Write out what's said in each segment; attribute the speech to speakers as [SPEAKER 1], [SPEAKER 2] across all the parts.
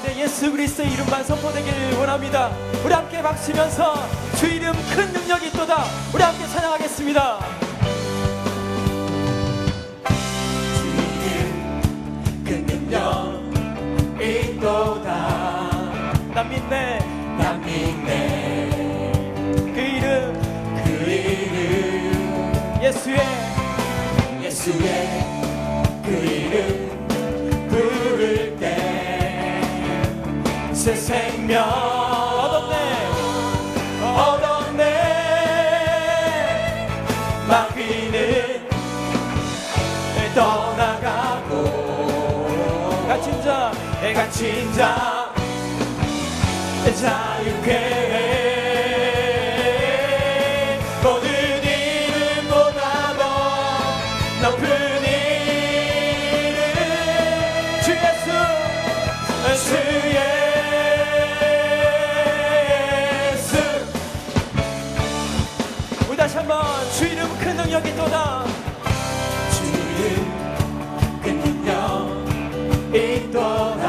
[SPEAKER 1] 가운데 예수 그리스도의 이름만 선포되길 원합니다. 우리 함께 박수면서 주 이름 큰 능력이 있도다. 우리 함께 찬양하겠습니다. 주 이름 큰 능력이 있도다. 난 믿네, 난 믿네. 그 이름 예수의 그 이름 부를 때 새 생명 얻었네. 마귀는 떠나가고 갇힌 자 자유케 해. 모든 이름보다 더 높은 이름 주 예수 우리 다시 한번 주 이름 큰 능력이 있도다. 주 이름 큰 능력이 있도다.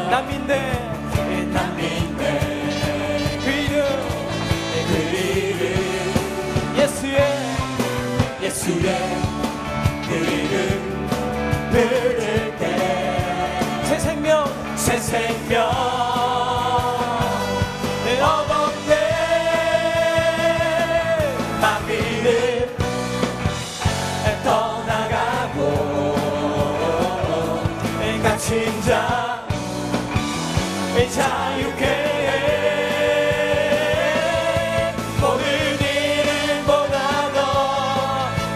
[SPEAKER 1] 난 믿네. 그 이름 예수의 그 이름 부를 때 새 생명 얻었네. 마귀는 떠나가고 갇힌 자 자유케 해. 모든 이름보다 더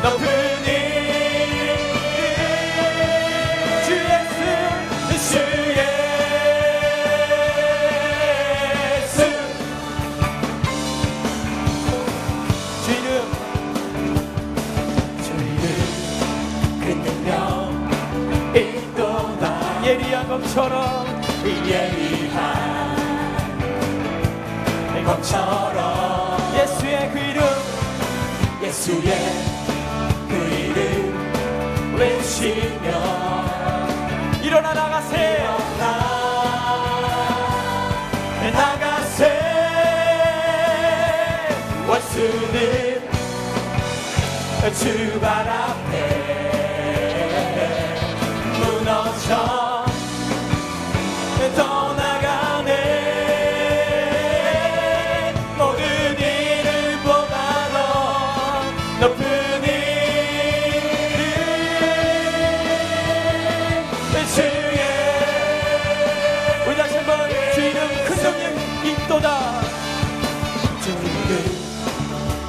[SPEAKER 1] 높은 이름 주 예수 주 이름 큰 능력 있도다. 예리한 검처럼 예수의 그 이름 외치며 일어나 나가세. 원수는 주 발 앞에 무너져 떠나가네. 모든 이름보다 더 높은 이름 주의 우리 다시 한번 주 이름 큰 능력 있도다. 주 이름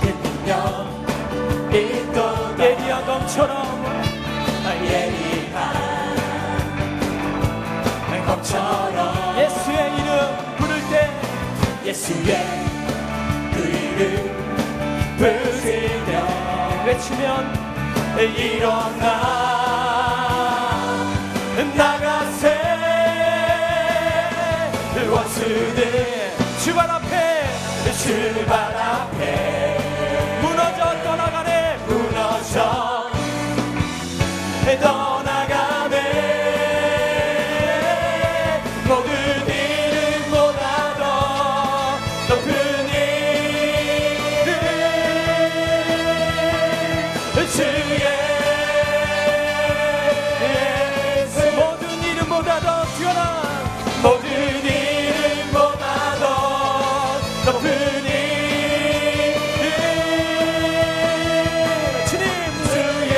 [SPEAKER 1] 큰 능력 있도다. 예리한 검처럼 예수의 이름 부를 때 예수의 그 이름 부르며 외치면 일어나 나가세. 원수는 주 발 앞에 무너져 떠나가네. 모든 이름보다 더 높은 이름 주 예수. 모든 이름보다 더 뛰어난 모든 이름보다 더 높은 이름 주님 주 예수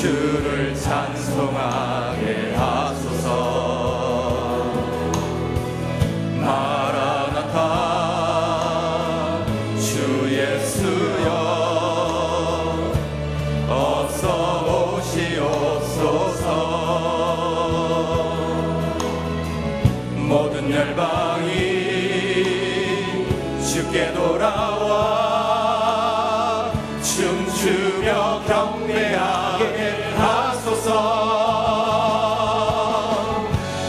[SPEAKER 2] 주를 찬송하게 하소서. 마라나타 주 예수여 어서 오시옵소서. 모든 열방이 주께 돌아와 춤추며 경배하게 하소서.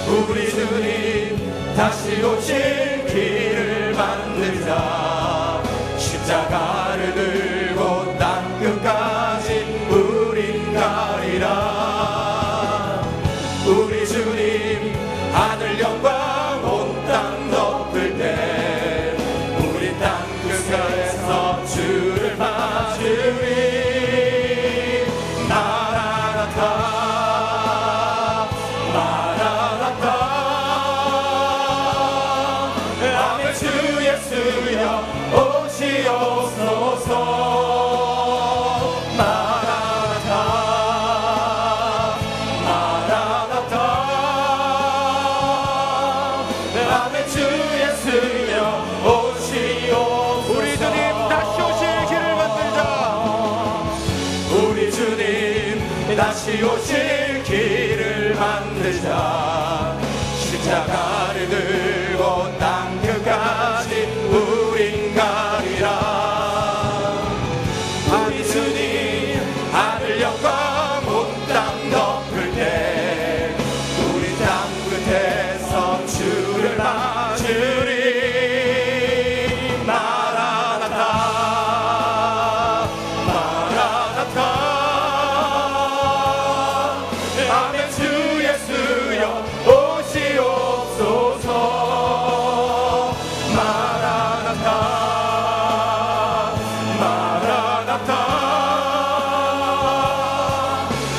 [SPEAKER 2] 우리 주님 다시 오실 길을 만들자. 십자가를 들고 땅 끝까지 우린 가리라. 우리 주님 하늘 영광 온 땅 덮을 때 우리 땅 끝에서 주를 맞으리. 마라나타 마라나타 아멘. 주 예수여 오시옵소서. 마라나타 마라나타 아멘. 주 예수여 오시옵소서.
[SPEAKER 3] 우리 주님 다시 오실 길을 만들자.
[SPEAKER 2] 우리 주님 다시 오실 길을 만들자. 십자가를 들고 땅 끝까지 우린 가리라. 우리 주님 하늘 영광 온 땅 덮을 때 우리 땅 끝에서 주를 맞으리. 마라나타 마라나타 아멘. 주 예수여 오시옵소서. 마라나타 마라나타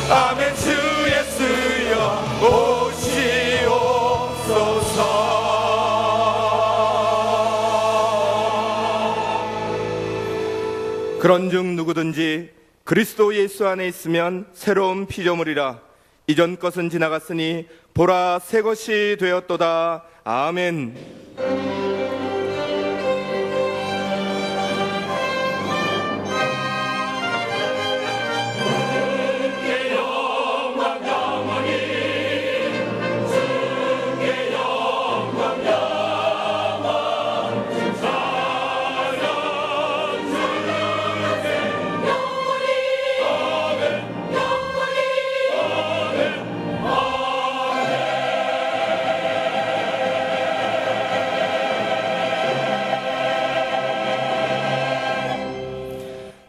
[SPEAKER 2] 아멘. 주 예수여 오시옵소서.
[SPEAKER 3] 그런즉 누구든지 그리스도 예수 안에 있으면 새로운 피조물이라. 이전 것은 지나갔으니 보라 새 것이 되었도다. 아멘.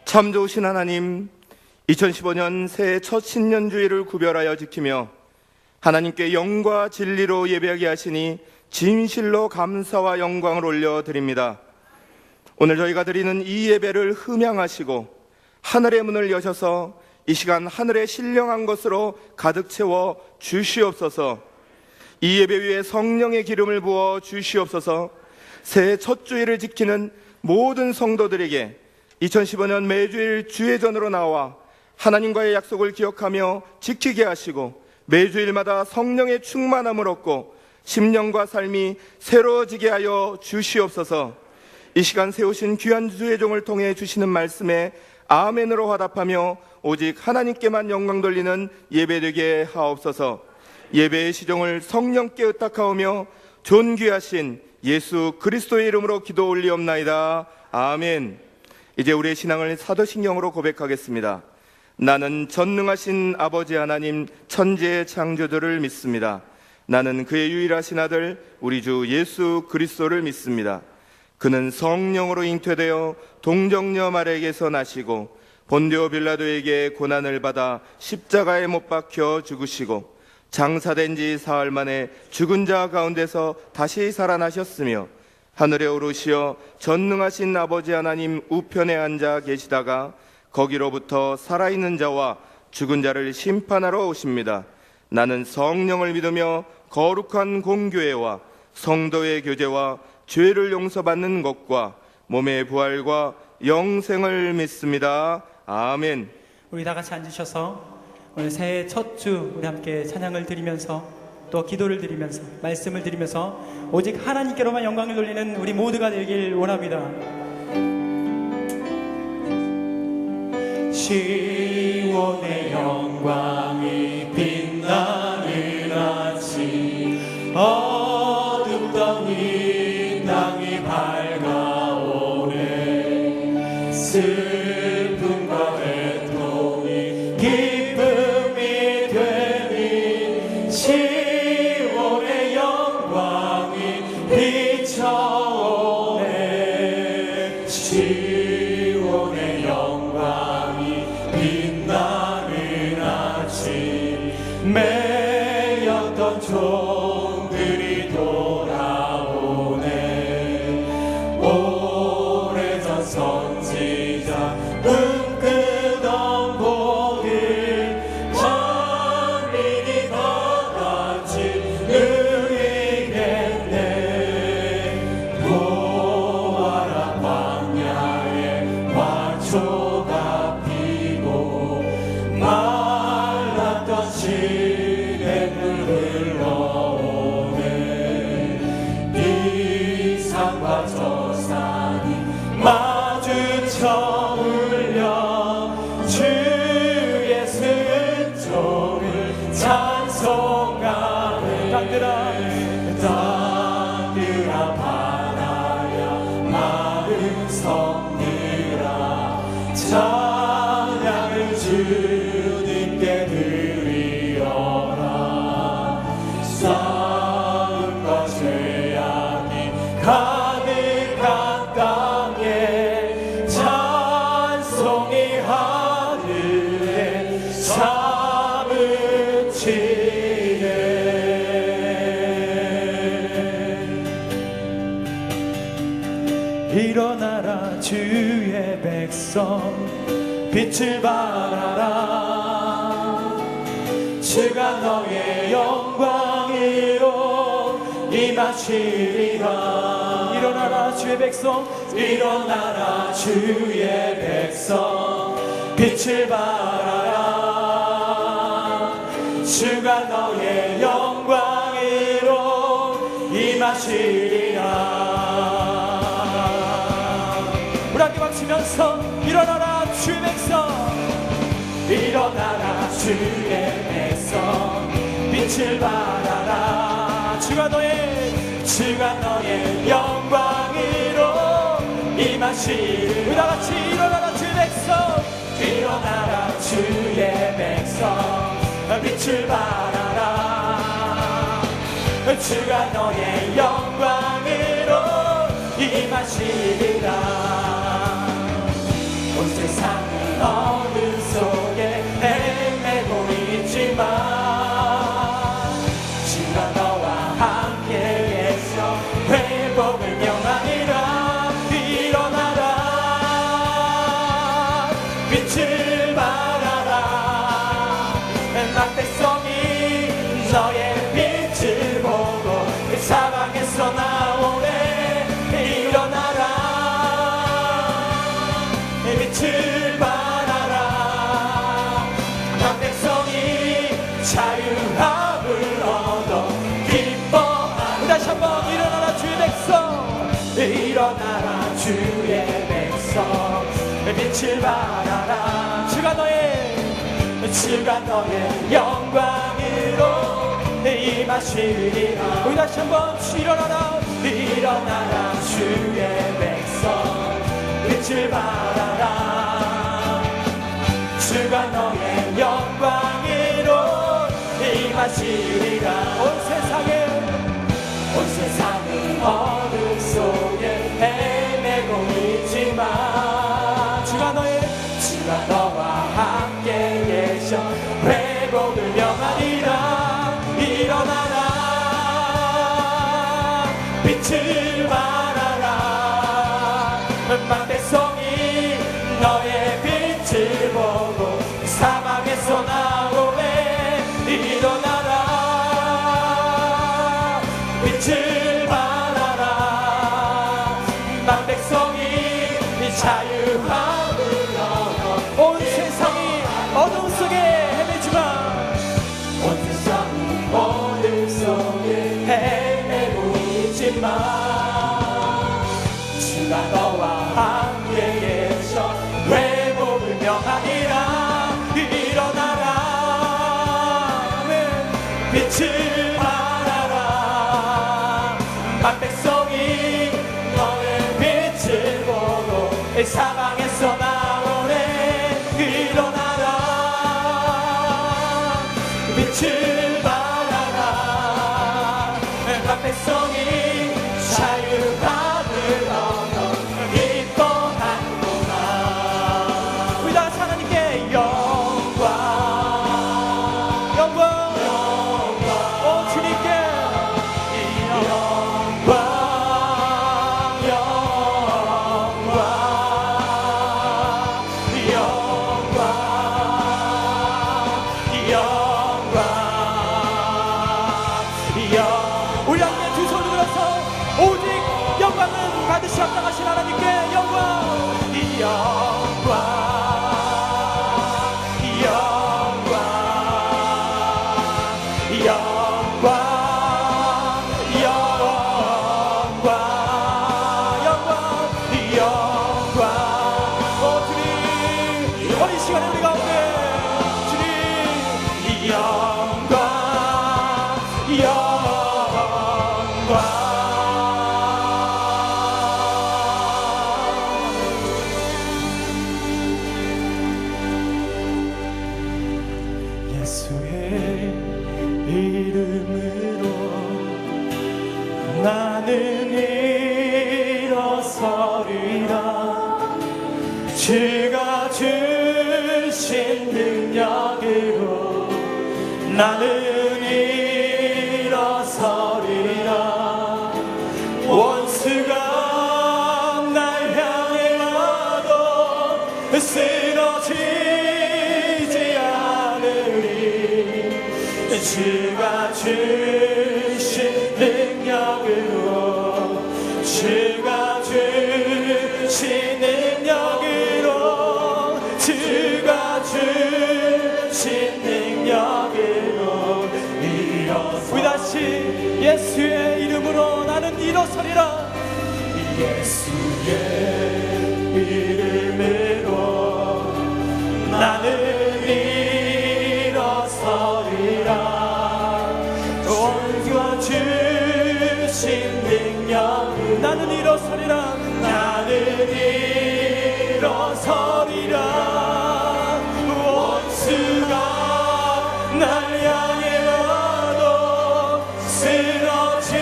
[SPEAKER 3] 참 좋으신 하나님, 2015년 새해 첫 신년주일을 구별하여 지키며 하나님께 영과 진리로 예배하게 하시니 진실로 감사와 영광을 올려드립니다. 오늘 저희가 드리는 이 예배를 흠양하시고 하늘의 문을 여셔서 이 시간 하늘의 신령한 것으로 가득 채워 주시옵소서. 이 예배 위에 성령의 기름을 부어 주시옵소서. 새해 첫 주일을 지키는 모든 성도들에게 2015년 매주일 주회전으로 나와 하나님과의 약속을 기억하며 지키게 하시고 매주일마다 성령의 충만함을 얻고 심령과 삶이 새로워지게 하여 주시옵소서. 이 시간 세우신 귀한 주의 종을 통해 주시는 말씀에 아멘으로 화답하며 오직 하나님께만 영광 돌리는 예배되게 하옵소서. 예배의 시종을 성령께 의탁하오며 존귀하신 예수 그리스도의 이름으로 기도 올리옵나이다. 아멘. 이제 우리의 신앙을 사도신경으로 고백하겠습니다. 나는 전능하신 아버지 하나님 천지의 창조주를 믿습니다. 나는 그의 유일하신 아들 우리 주 예수 그리스도를 믿습니다. 그는 성령으로 잉태되어 동정녀 마리아에게서 나시고 본디오 빌라도에게 고난을 받아 십자가에 못 박혀 죽으시고 장사된 지 사흘 만에 죽은 자 가운데서 다시 살아나셨으며 하늘에 오르시어 전능하신 아버지 하나님 우편에 앉아 계시다가 거기로부터 살아있는 자와 죽은 자를 심판하러 오십니다. 나는 성령을 믿으며 거룩한 공교회와 성도의 교제와 죄를 용서받는 것과 몸의 부활과 영생을 믿습니다. 아멘.
[SPEAKER 1] 우리 다 같이 앉으셔서 오늘 새해 첫 주 우리 함께 찬양을 드리면서 또 기도를 드리면서 말씀을 드리면서 오직 하나님께로만 영광을 돌리는 우리 모두가 되길 원합니다.
[SPEAKER 2] 시온의 영광이 빛나는 아침 어둡던 이 땅이 밝아오네 슬픔과 애통이 기쁨이 되니 시온의 영광이 비춰오네 시온의 영광이 빛나는 아침 매였던 종들이 돌아오네 오래전 선지자 꿈꾸던 복을 천민이 다 같이 누리겠네 보아라 광야에 화초가 피고 말랐던 시냇물 흘러오네 이 산과 저 산이 마주쳐 울려 주의 순종을 찬송하네 땅들아 바다야 마른 섬들아 찬양을 주님께 드리어라 싸움과 죄악이 가득한 땅에 찬송이 하늘에 사무치네
[SPEAKER 1] 일어나라 주의 백성 빛을 발하라 주가 너의 영광으로 임하시리라 일어나라 주의 백성 일어나라 주의 백성 빛을 발하라 주가 너의 영광으로 임하시리라 우리 함께 박수면서 일어나라 주의 백성 일어나라 주의 백성 빛을 발하라 주가 너의 영광으로 임하시리 우리 다같이 일어나라 주의 백성 일어나라 주의 백성 빛을 발하라 주가 너의 영광으로 임하시리라 온 세상은 어둠 속에 헤매고 있지만 주가 너와 함께 계셔 회복을 명하니라 일어나라 빛을 발하라 낙백성이 너의 빛을 보고 사방에서 나오네 일어나라 빛을 발하라 낙백성이 자유함을 얻어 기뻐하라 다시 한번 일어나라 주의 백성 일어나라 주의 백성 빛을 발하라 주가 너의 영광으로 임하시리라 우리 다시 한번 일어나라 주의 백성 빛을 발하라 주가 너의 영광으로 임하시리라 온 세상은 어둠 속에 헤매고 있지만 주가 너와 함께 계셔 회복을 명하리라 일어나라 빛을 발하라 만백성이 너의 빛을 보고 사망에서 나오네 일어나라 빛을 발하라 만백성이 자유함을 얻어 온 세상이 어둠 속에 헤매지만
[SPEAKER 2] 빛을 발하라. 만 백성이 너의 빛을 보고 사방에서 나오네. 일어나라. 빛을 발하라. 만 백성이 자유함을 얻어 기뻐하는구나. 우리 다 하나님께 영광 영광 오 주님께 영광 영광 영광 우리 함께 두 손을 들어서 오직 영광은 받으시 합당하신 하나님께 영광 영광 영광 영광 영광 영광 영광 오 주님 오늘 이 시간에 우리 가운데 주님 영광 영광 예수의 이름으로 나는 일어서리라. 주가 주신 능력으로 나는 일어서리라. 원수가 날 향해 와도 쓰러지지 않으리. 주가 주신 능력으로 주가 주신 능력으로 주가 주신 능력으로 우리 다시 예수의 이름으로 나는 일어서리라. 예수의 이름으로 나는 일어서리라. 원수가 주신 능력 나는 일어서리라. 나는 일어서리라. 원수가 날 향해 와도 쓰러지지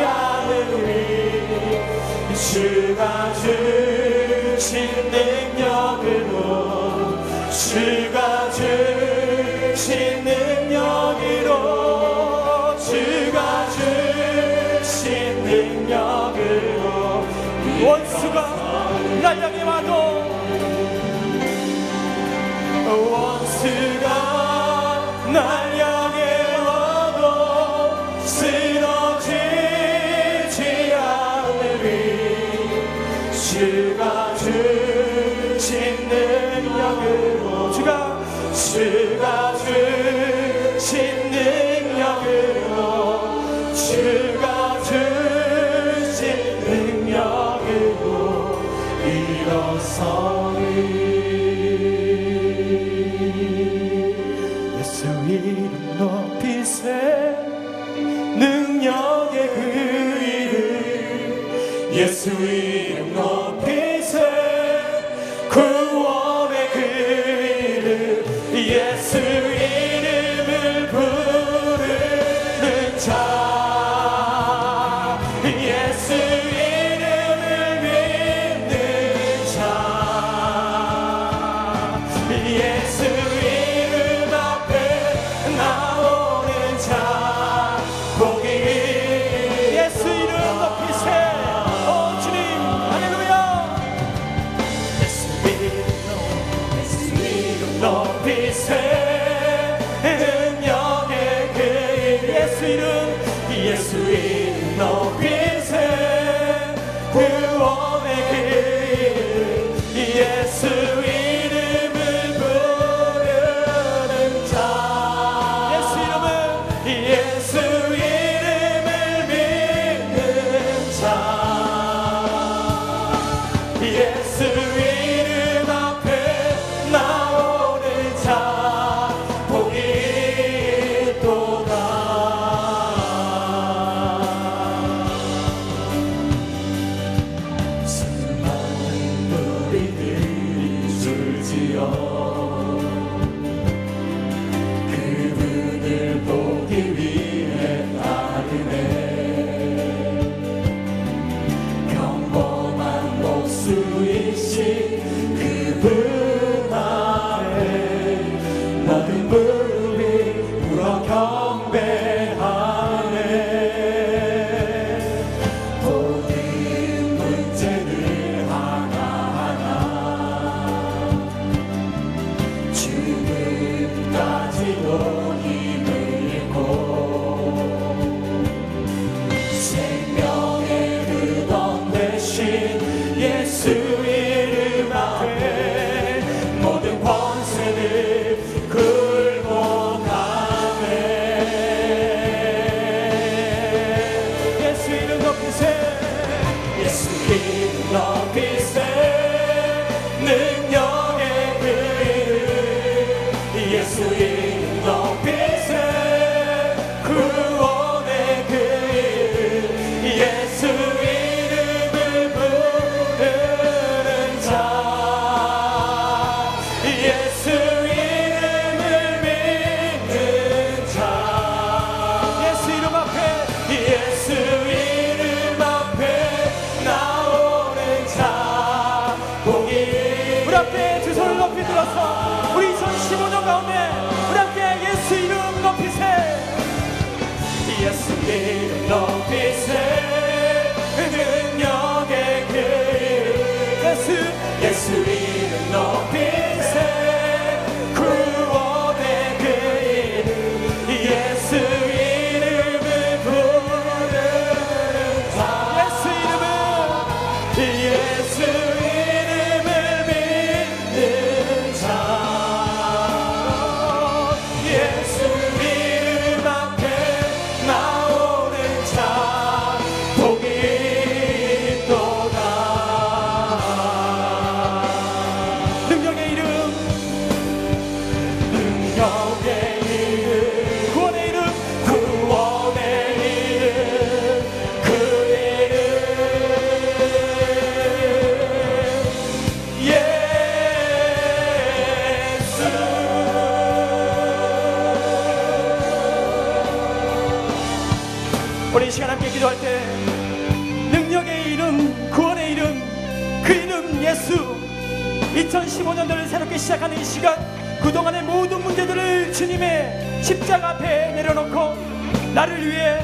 [SPEAKER 2] 않으리. 주가 주신 능력으로 주가 주신 능력으로 주가 주신 능력으로 원수가 날 향해 와도 원수가 날 향해 와도 쓰러지지 않으리. 주가 주신 능력으로 주가 주신 능력으로 주가 주신 능력으로 일어서리. 예수 이름 높이세. 능력의 그 이름 예수 이름 높이세. 구원의 그 이름 예수 이름을 부르는 자. 예수 이름을 믿는 자. 예수 이름 앞에 나오는 자. 복이 예수 이름 높이세. 오 주님 할렐루야. 예수 이름 높이세. 능력의 그 이름 예수 이름 높이세. 구원의 그 이름 예수 이름을 부르는 자. 예수 이름을 믿는 자. 예수 이름 앞에 나오는 자. 복이 예수 이름 높이세 구원의 그 이름 예수 이름을 부르는 자 예수 이름을 믿는 자 예수 이름 앞에 예수 이름 앞에 나오는 자 복이 우리 앞에 두 손을 높이 들어서 우리 2015년 가운데 우리 함께 예수 이름 높이세 예수 이름 높이세 능력의 그 이름 예수 이름 높이세 구원의 그 이름 예수 이름을 부르는 자 예수 이름을 믿는 자 예수 이름 앞에 나오는 자 복이 있도다 능력의 이름 구원의 이름 구원의 이름 그 이름 예수 우리 이 시간 함께 기도할 때 능력의 이름 구원의 이름 그 이름 예수 2015년도를 새롭게 시작하는 이 시간 그동안의 모든 문제들을 주님의 십자가 앞에 내려놓고 나를 위해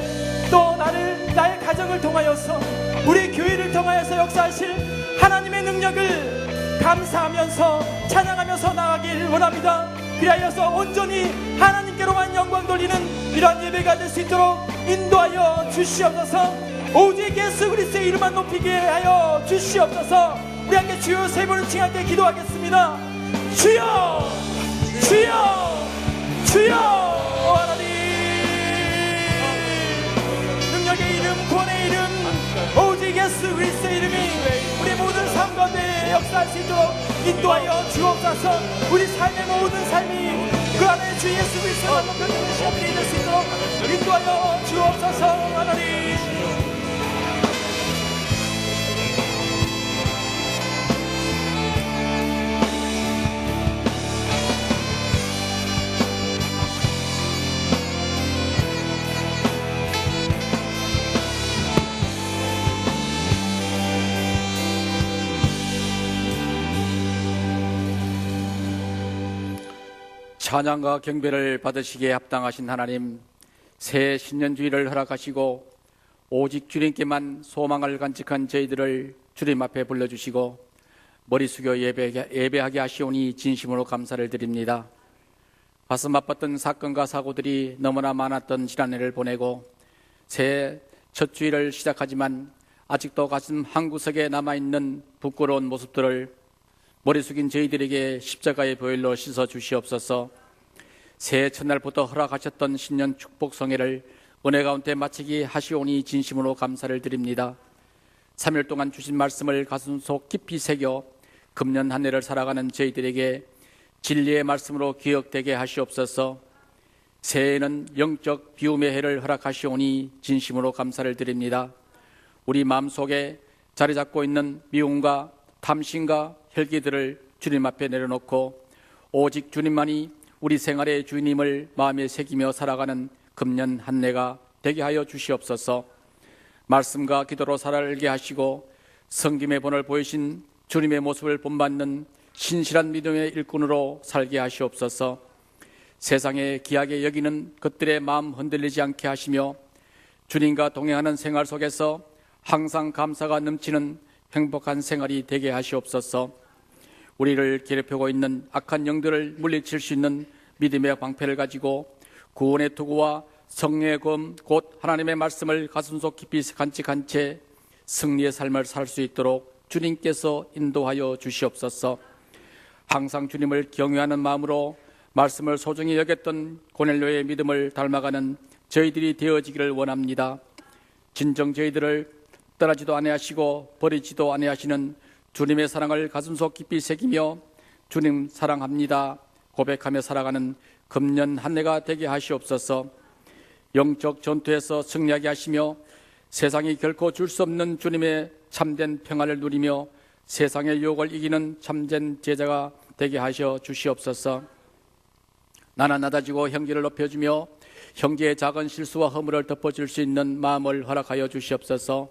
[SPEAKER 2] 또 나의 가정을 통하여서 우리 교회를 통하여서 역사하실 하나님의 능력을 감사하면서 찬양하면서 나가길 원합니다. 그리하여서 온전히 하나님께로만 영광 돌리는 이러한 예배가 될 수 있도록 인도하여 주시옵소서. 오직 예수 그리스도의 이름만 높이게 하여 주시옵소서. 우리 함께 주여 세 번을 칭할 기도하겠습니다. 주여 주여 주여 하나님 능력의 이름 구원의 이름 오직 예수 그리스도의 이름이 우리 모든 삶 가운데 역사할 수 있도록 인도하여 주옵소서. 우리 삶의 모든 삶이 그 안에 주 예수 그리스도만 높여주는 시간들이 될 수 있도록 인도하여 주옵소서. 하나님
[SPEAKER 4] 찬양과 경배를 받으시기에 합당하신 하나님, 새 신년주의를 허락하시고 오직 주님께만 소망을 간직한 저희들을 주님 앞에 불러주시고 머리 숙여 예배하게 하시오니 진심으로 감사를 드립니다. 가슴 아팠던 사건과 사고들이 너무나 많았던 지난해를 보내고 새 첫 주일을 시작하지만 아직도 가슴 한구석에 남아있는 부끄러운 모습들을 머리 숙인 저희들에게 십자가의 보혈로 씻어 주시옵소서. 새해 첫날부터 허락하셨던 신년 축복 성회를 은혜 가운데 마치게 하시오니 진심으로 감사를 드립니다. 3일 동안 주신 말씀을 가슴속 깊이 새겨 금년 한 해를 살아가는 저희들에게 진리의 말씀으로 기억되게 하시옵소서. 새해에는 영적 비움의 해를 허락하시오니 진심으로 감사를 드립니다. 우리 마음속에 자리 잡고 있는 미움과 탐심과 혈기들을 주님 앞에 내려놓고 오직 주님만이 우리 생활의 주님을 마음에 새기며 살아가는 금년 한 해가 되게 하여 주시옵소서. 말씀과 기도로 살아가게 하시고 성김의 본을 보이신 주님의 모습을 본받는 신실한 믿음의 일꾼으로 살게 하시옵소서. 세상에 귀하게 여기는 것들의 마음 흔들리지 않게 하시며 주님과 동행하는 생활 속에서 항상 감사가 넘치는 행복한 생활이 되게 하시옵소서. 우리를 괴롭히고 있는 악한 영들을 물리칠 수 있는 믿음의 방패를 가지고 구원의 투구와 성령의 검 곧 하나님의 말씀을 가슴속 깊이 간직한 채 승리의 삶을 살 수 있도록 주님께서 인도하여 주시옵소서. 항상 주님을 경외하는 마음으로 말씀을 소중히 여겼던 고넬료의 믿음을 닮아가는 저희들이 되어지기를 원합니다. 진정 저희들을 떠나지도 아니하시고 버리지도 아니하시는 주님의 사랑을 가슴속 깊이 새기며 주님 사랑합니다, 고백하며 살아가는 금년 한 해가 되게 하시옵소서. 영적 전투에서 승리하게 하시며 세상이 결코 줄 수 없는 주님의 참된 평화를 누리며 세상의 유혹을 이기는 참된 제자가 되게 하셔 주시옵소서. 나나 낮아지고 형제를 높여주며 형제의 작은 실수와 허물을 덮어줄 수 있는 마음을 허락하여 주시옵소서.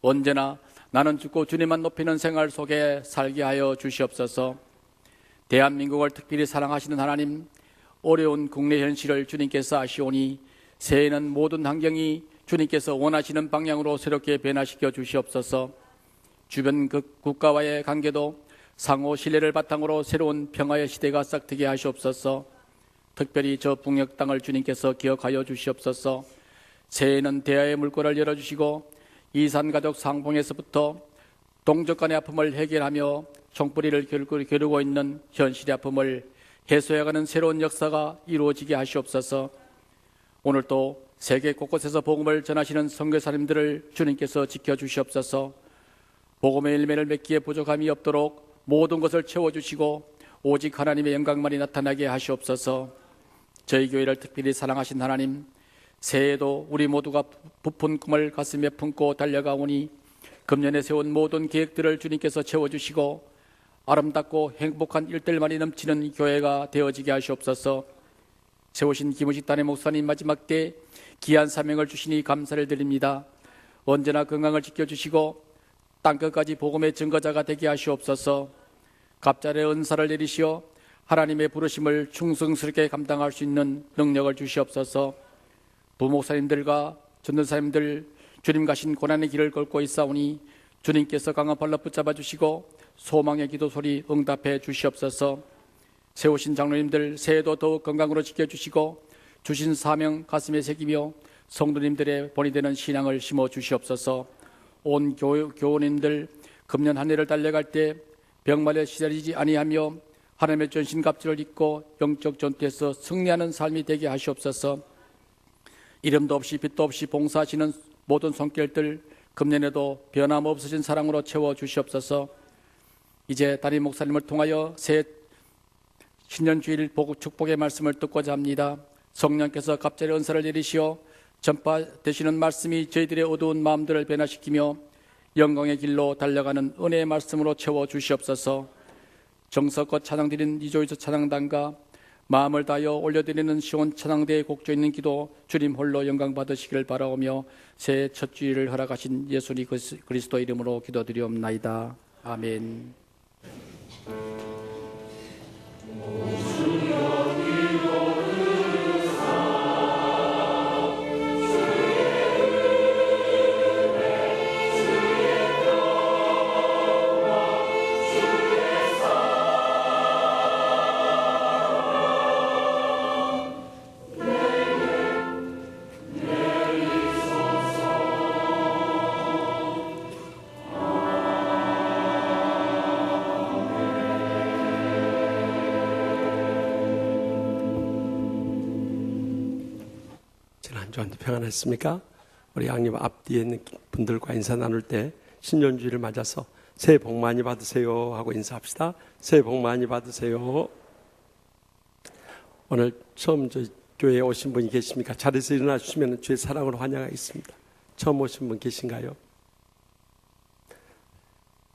[SPEAKER 4] 언제나 나는 죽고 주님만 높이는 생활 속에 살게 하여 주시옵소서. 대한민국을 특별히 사랑하시는 하나님, 어려운 국내 현실을 주님께서 아시오니 새해에는 모든 환경이 주님께서 원하시는 방향으로 새롭게 변화시켜 주시옵소서. 주변 국가와의 관계도 상호 신뢰를 바탕으로 새로운 평화의 시대가 싹트게 하시옵소서. 특별히 저 북녘 땅을 주님께서 기억하여 주시옵소서. 새해에는 대화의 물꼬를 열어주시고 이산가족 상봉에서부터 동족 간의 아픔을 해결하며 총뿌리를 겨루고 있는 현실의 아픔을 해소해가는 새로운 역사가 이루어지게 하시옵소서. 오늘도 세계 곳곳에서 복음을 전하시는 선교사님들을 주님께서 지켜주시옵소서. 복음의 열매를 맺기에 부족함이 없도록 모든 것을 채워주시고 오직 하나님의 영광만이 나타나게 하시옵소서. 저희 교회를 특별히 사랑하신 하나님, 새해에도 우리 모두가 부푼 꿈을 가슴에 품고 달려가오니 금년에 세운 모든 계획들을 주님께서 채워주시고 아름답고 행복한 일들만이 넘치는 교회가 되어지게 하시옵소서. 세우신 김우식 단의 목사님 마지막 때 귀한 사명을 주시니 감사를 드립니다. 언제나 건강을 지켜주시고 땅끝까지 복음의 증거자가 되게 하시옵소서. 갑절의 은사를 내리시어 하나님의 부르심을 충성스럽게 감당할 수 있는 능력을 주시옵소서. 부목사님들과 전도사님들 주님 가신 고난의 길을 걸고 있사오니 주님께서 강한 발로 붙잡아 주시고 소망의 기도 소리 응답해 주시옵소서. 세우신 장로님들 새해도 더욱 건강으로 지켜주시고 주신 사명 가슴에 새기며 성도님들의 본이 되는 신앙을 심어 주시옵소서. 온 교우님들 금년 한 해를 달려갈 때 병말에 시달리지 아니하며 하나님의 전신갑주를 입고 영적 전투에서 승리하는 삶이 되게 하시옵소서. 이름도 없이 빛도 없이 봉사하시는 모든 손길들 금년에도 변함없으신 사랑으로 채워주시옵소서. 이제 담임 목사님을 통하여 새 신년주일 축복의 말씀을 듣고자 합니다. 성령께서 갑자기 은사를 내리시어 전파되시는 말씀이 저희들의 어두운 마음들을 변화시키며 영광의 길로 달려가는 은혜의 말씀으로 채워주시옵소서. 정석껏 찬양드린 이조이서 찬양단과 마음을 다하여 올려드리는 시온 찬양대의 곡조 있는 기도 주님 홀로 영광 받으시기를 바라오며 새해 첫 주일을 허락하신 예수님 그리스도 이름으로 기도드리옵나이다. 아멘.
[SPEAKER 5] 저한테 평안했습니까? 우리 양님 앞뒤에 있는 분들과 인사 나눌 때 신년주일을 맞아서 새해 복 많이 받으세요 하고 인사합시다. 새해 복 많이 받으세요. 오늘 처음 저희 교회에 오신 분이 계십니까? 자리에서 일어나 주시면 주의 사랑으로 환영하겠습니다. 처음 오신 분 계신가요?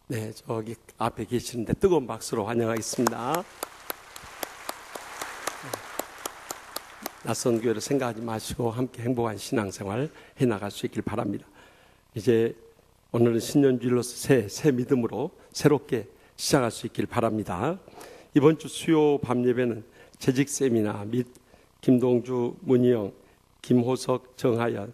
[SPEAKER 5] 네, 저기 앞에 계시는데 뜨거운 박수로 환영하겠습니다. 낯선 교회를 생각하지 마시고 함께 행복한 신앙생활 해나갈 수 있길 바랍니다. 이제 오늘은 신년주일로서 새 믿음으로 새롭게 시작할 수 있길 바랍니다. 이번 주 수요 밤 예배는 재직 세미나 및 김동주, 문희영, 김호석, 정하연,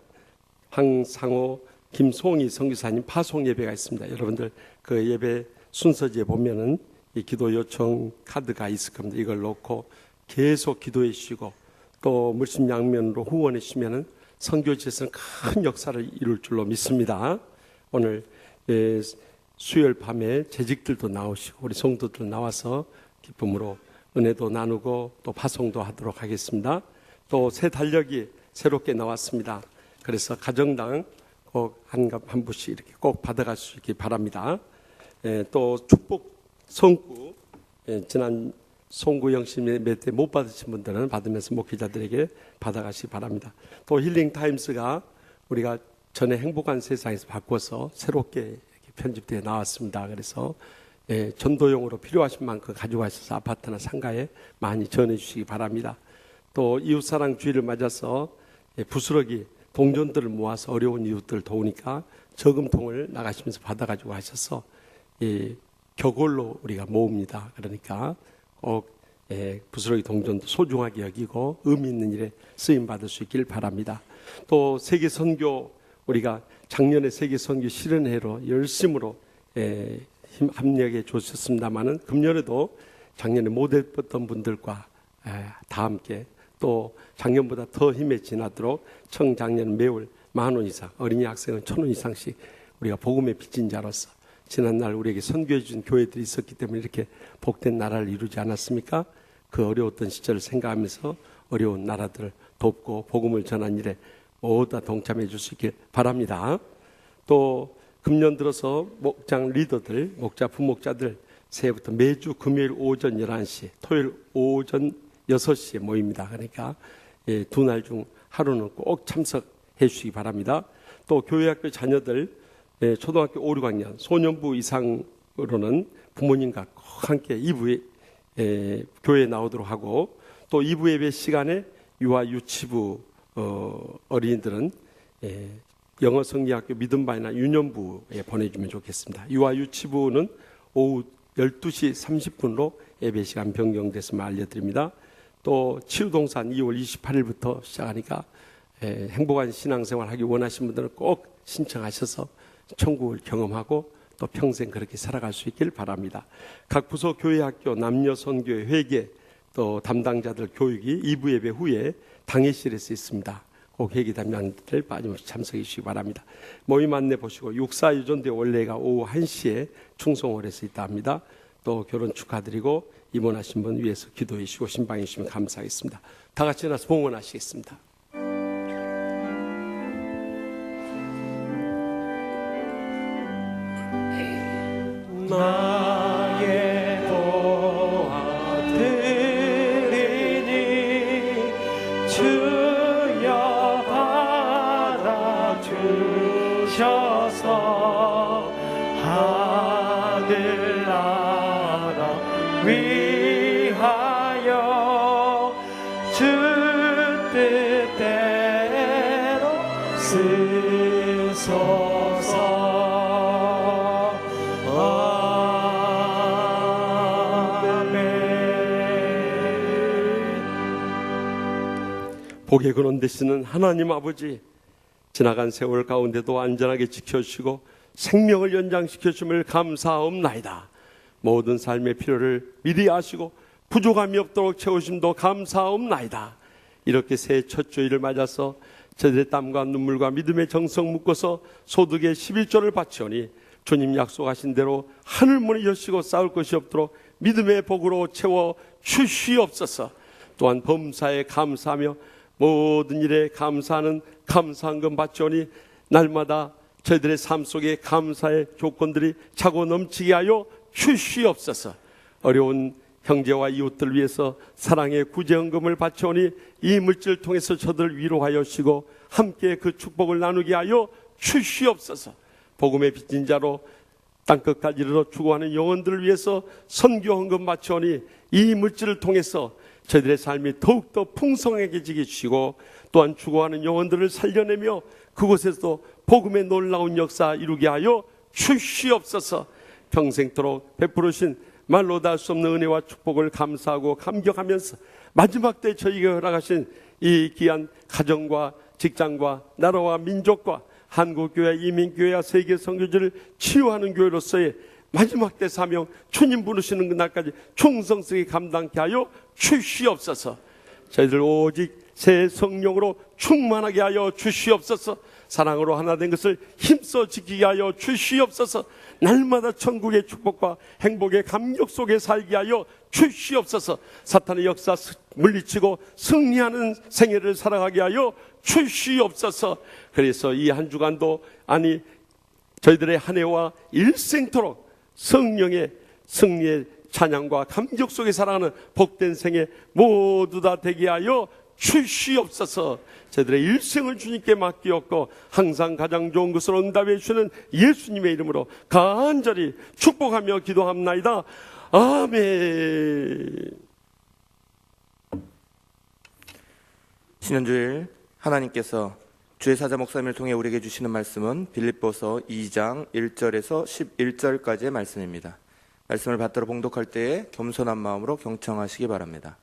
[SPEAKER 5] 황상호, 김송희 선교사님 파송 예배가 있습니다. 여러분들 그 예배 순서지에 보면은 이 기도 요청 카드가 있을 겁니다. 이걸 놓고 계속 기도해 주시고 또 물심양면으로 후원해 주시면은 선교지에서는 큰 역사를 이룰 줄로 믿습니다. 오늘 수요일 밤에 재직들도 나오시고 우리 성도들 나와서 기쁨으로 은혜도 나누고 또 파송도 하도록 하겠습니다. 또 새 달력이 새롭게 나왔습니다. 그래서 가정당 꼭 한 분씩 이렇게 꼭 받아갈 수 있기 바랍니다. 또 축복 성구 지난 송구영 씨의 몇 대 못 받으신 분들은 받으면서 목회자들에게 받아가시기 바랍니다. 또 힐링타임스가 우리가 전에 행복한 세상에서 바꿔서 새롭게 이렇게 편집되어 나왔습니다. 그래서 전도용으로 필요하신 만큼 가져가셔서 아파트나 상가에 많이 전해주시기 바랍니다. 또 이웃사랑 주의를 맞아서 부스러기 동전들을 모아서 어려운 이웃들을 도우니까 저금통을 나가시면서 받아가지고 하셔서 격올로 우리가 모읍니다. 그러니까 꼭 부스러기 동전도 소중하게 여기고 의미 있는 일에 쓰임 받을 수 있길 바랍니다. 또 세계 선교, 우리가 작년에 세계 선교 실현회로 열심으로 합력해 주셨습니다만은 금년에도 작년에 못 했던 분들과 다 함께 또 작년보다 더 힘에 지나도록 청작년은 매월 10,000원 이상, 어린이 학생은 1,000원 이상씩 우리가 복음의 빚진 자로서 지난날 우리에게 선교해 준 교회들이 있었기 때문에 이렇게 복된 나라를 이루지 않았습니까? 그 어려웠던 시절을 생각하면서 어려운 나라들을 돕고 복음을 전한 일에 모두 다 동참해 줄 수 있길 바랍니다. 또 금년 들어서 목장 리더들, 목자 부목자들 새해부터 매주 금요일 오전 11시, 토요일 오전 6시에 모입니다. 그러니까 두 날 중 하루는 꼭 참석해 주시기 바랍니다. 또 교회학교 자녀들 초등학교 5, 6학년 소년부 이상으로는 부모님과 꼭 함께 2부에 교회에 나오도록 하고 또 2부 예배 시간에 유아 유치부 어린이들은 영어 성리학교 믿음반이나 유년부에 보내주면 좋겠습니다. 유아 유치부는 오후 12시 30분으로 예배 시간 변경됐음을 알려드립니다. 또 치유동산 2월 28일부터 시작하니까 행복한 신앙생활 하기 원하시는 분들은 꼭 신청하셔서 천국을 경험하고 또 평생 그렇게 살아갈 수 있길 바랍니다. 각 부서 교회학교 남녀 선교회 회계 또 담당자들 교육이 2부 예배 후에 당회실에서 있습니다. 꼭 회계 담당자들 빠짐없이 참석해 주시기 바랍니다. 모임 안내 보시고 육사유전대 원래가 오후 1시에 충성홀에서 있다 합니다. 또 결혼 축하드리고 입원하신 분 위해서 기도해 주시고 신방해 주시면 감사하겠습니다. 다 같이 일어나서 봉헌하시겠습니다.
[SPEAKER 2] 나의 도와드리니 주여 받아주셔서 하늘나라 위하여 주 뜻대로 쓰소서.
[SPEAKER 5] 복의 근원 되시는 하나님 아버지, 지나간 세월 가운데도 안전하게 지켜주시고 생명을 연장시켜 주심을 감사하옵나이다. 모든 삶의 필요를 미리 아시고 부족함이 없도록 채우심도 감사하옵나이다. 이렇게 새해 첫 주일을 맞아서 저들의 땀과 눈물과 믿음의 정성 묶어서 소득의 11조를 바치오니 주님 약속하신 대로 하늘문이 여시고 싸울 것이 없도록 믿음의 복으로 채워 주시옵소서. 또한 범사에 감사하며 모든 일에 감사하는 감사한금 바치오니 날마다 저희들의 삶 속에 감사의 조건들이 차고 넘치게 하여 주시옵소서. 어려운 형제와 이웃들 위해서 사랑의 구제헌금을 바치오니 이 물질을 통해서 저들을 위로하여 주시고 함께 그 축복을 나누게 하여 주시옵소서. 복음의 빚진 자로 땅끝까지 이르러 추구하는 영혼들을 위해서 선교헌금 바치오니 이 물질을 통해서 저희들의 삶이 더욱더 풍성해지게 주시고 또한 추구하는 영혼들을 살려내며 그곳에서도 복음의 놀라운 역사 이루게 하여 주시옵소서. 평생토록 베푸르신 말로 다 할 수 없는 은혜와 축복을 감사하고 감격하면서 마지막 때 저희에게 허락하신 이 귀한 가정과 직장과 나라와 민족과 한국교회, 이민교회와 세계 선교지를 치유하는 교회로서의 마지막 때 사명, 주님 부르시는 그날까지 충성스럽게 감당케 하여 주시옵소서. 저희들 오직 새 성령으로 충만하게 하여 주시옵소서. 사랑으로 하나 된 것을 힘써 지키게 하여 주시옵소서. 날마다 천국의 축복과 행복의 감격 속에 살게 하여 주시옵소서. 사탄의 역사 물리치고 승리하는 생애를 살아가게 하여 주시옵소서. 그래서 이 한 주간도 저희들의 한 해와 일생토록 성령의 승리의 찬양과 감격 속에 살아가는 복된 생애 모두 다 되게 하여 주시옵소서. 저희들의 일생을 주님께 맡기었고 항상 가장 좋은 것을 응답해 주시는 예수님의 이름으로 간절히 축복하며 기도합나이다. 아멘.
[SPEAKER 3] 신년주일 하나님께서 주의 사자 목사님을 통해 우리에게 주시는 말씀은 빌립보서 2장 1절에서 11절까지의 말씀입니다. 말씀을 받들어 봉독할 때에 겸손한 마음으로 경청하시기 바랍니다.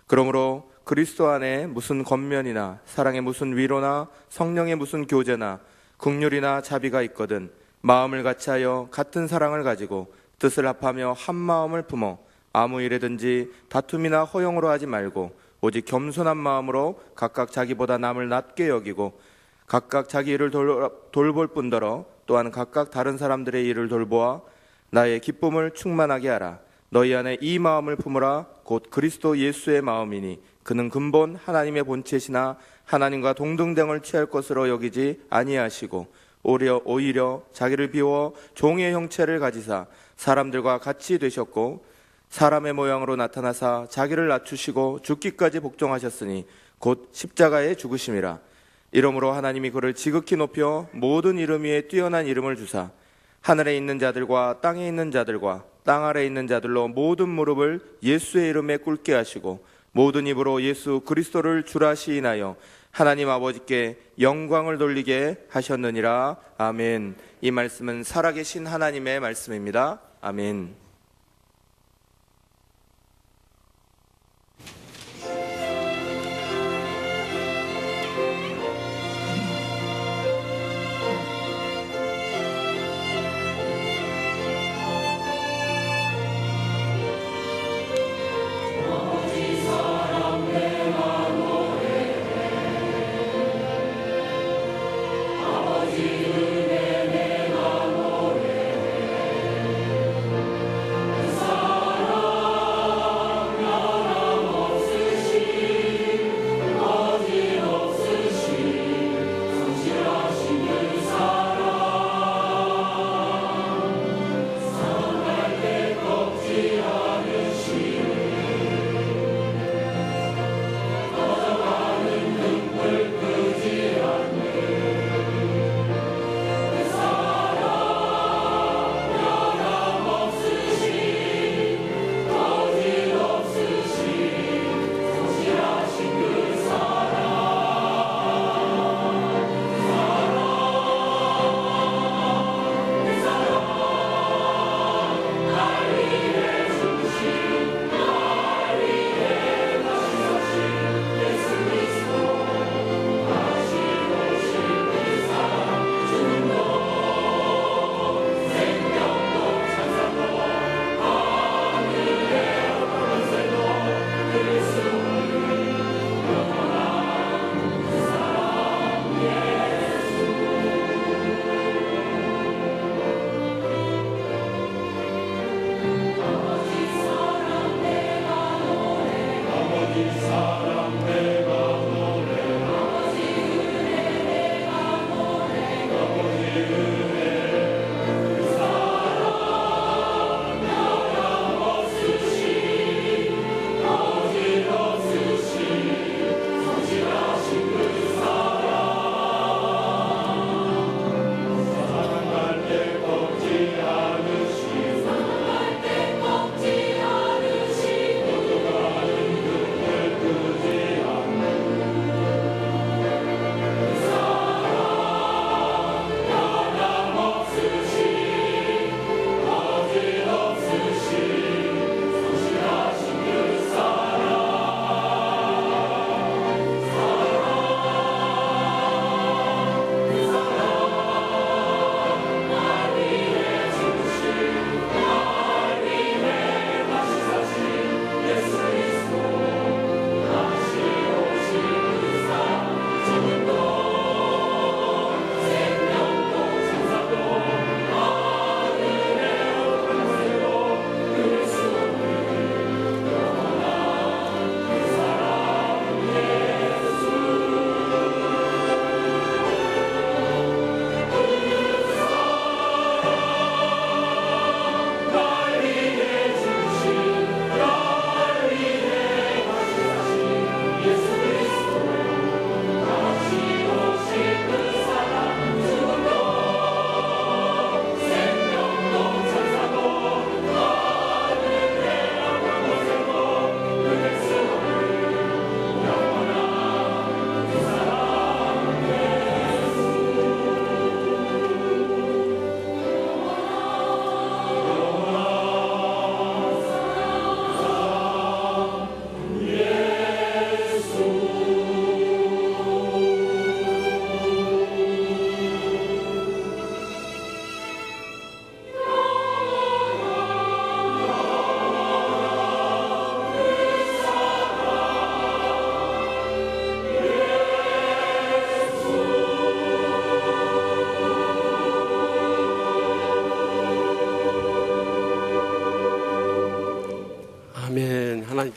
[SPEAKER 3] 그러므로 그리스도 안에 무슨 겉면이나 사랑의 무슨 위로나 성령의 무슨 교제나 긍휼이나 자비가 있거든 마음을 같이하여 같은 사랑을 가지고 뜻을 합하며 한 마음을 품어 아무 일에든지 다툼이나 허용으로 하지 말고 오직 겸손한 마음으로 각각 자기보다 남을 낮게 여기고 각각 자기 일을 돌볼 뿐더러 또한 각각 다른 사람들의 일을 돌보아 나의 기쁨을 충만하게 하라. 너희 안에 이 마음을 품으라. 곧 그리스도 예수의 마음이니 그는 근본 하나님의 본체시나 하나님과 동등됨을 취할 것으로 여기지 아니하시고 오히려 자기를 비워 종의 형체를 가지사 사람들과 같이 되셨고 사람의 모양으로 나타나사 자기를 낮추시고 죽기까지 복종하셨으니 곧 십자가에 죽으심이라. 이러므로 하나님이 그를 지극히 높여 모든 이름 위에 뛰어난 이름을 주사 하늘에 있는 자들과 땅에 있는 자들과 땅 아래에 있는 자들로 모든 무릎을 예수의 이름에 꿇게 하시고 모든 입으로 예수 그리스도를 주라 시인하여 하나님 아버지께 영광을 돌리게 하셨느니라. 아멘. 이 말씀은 살아계신 하나님의 말씀입니다. 아멘.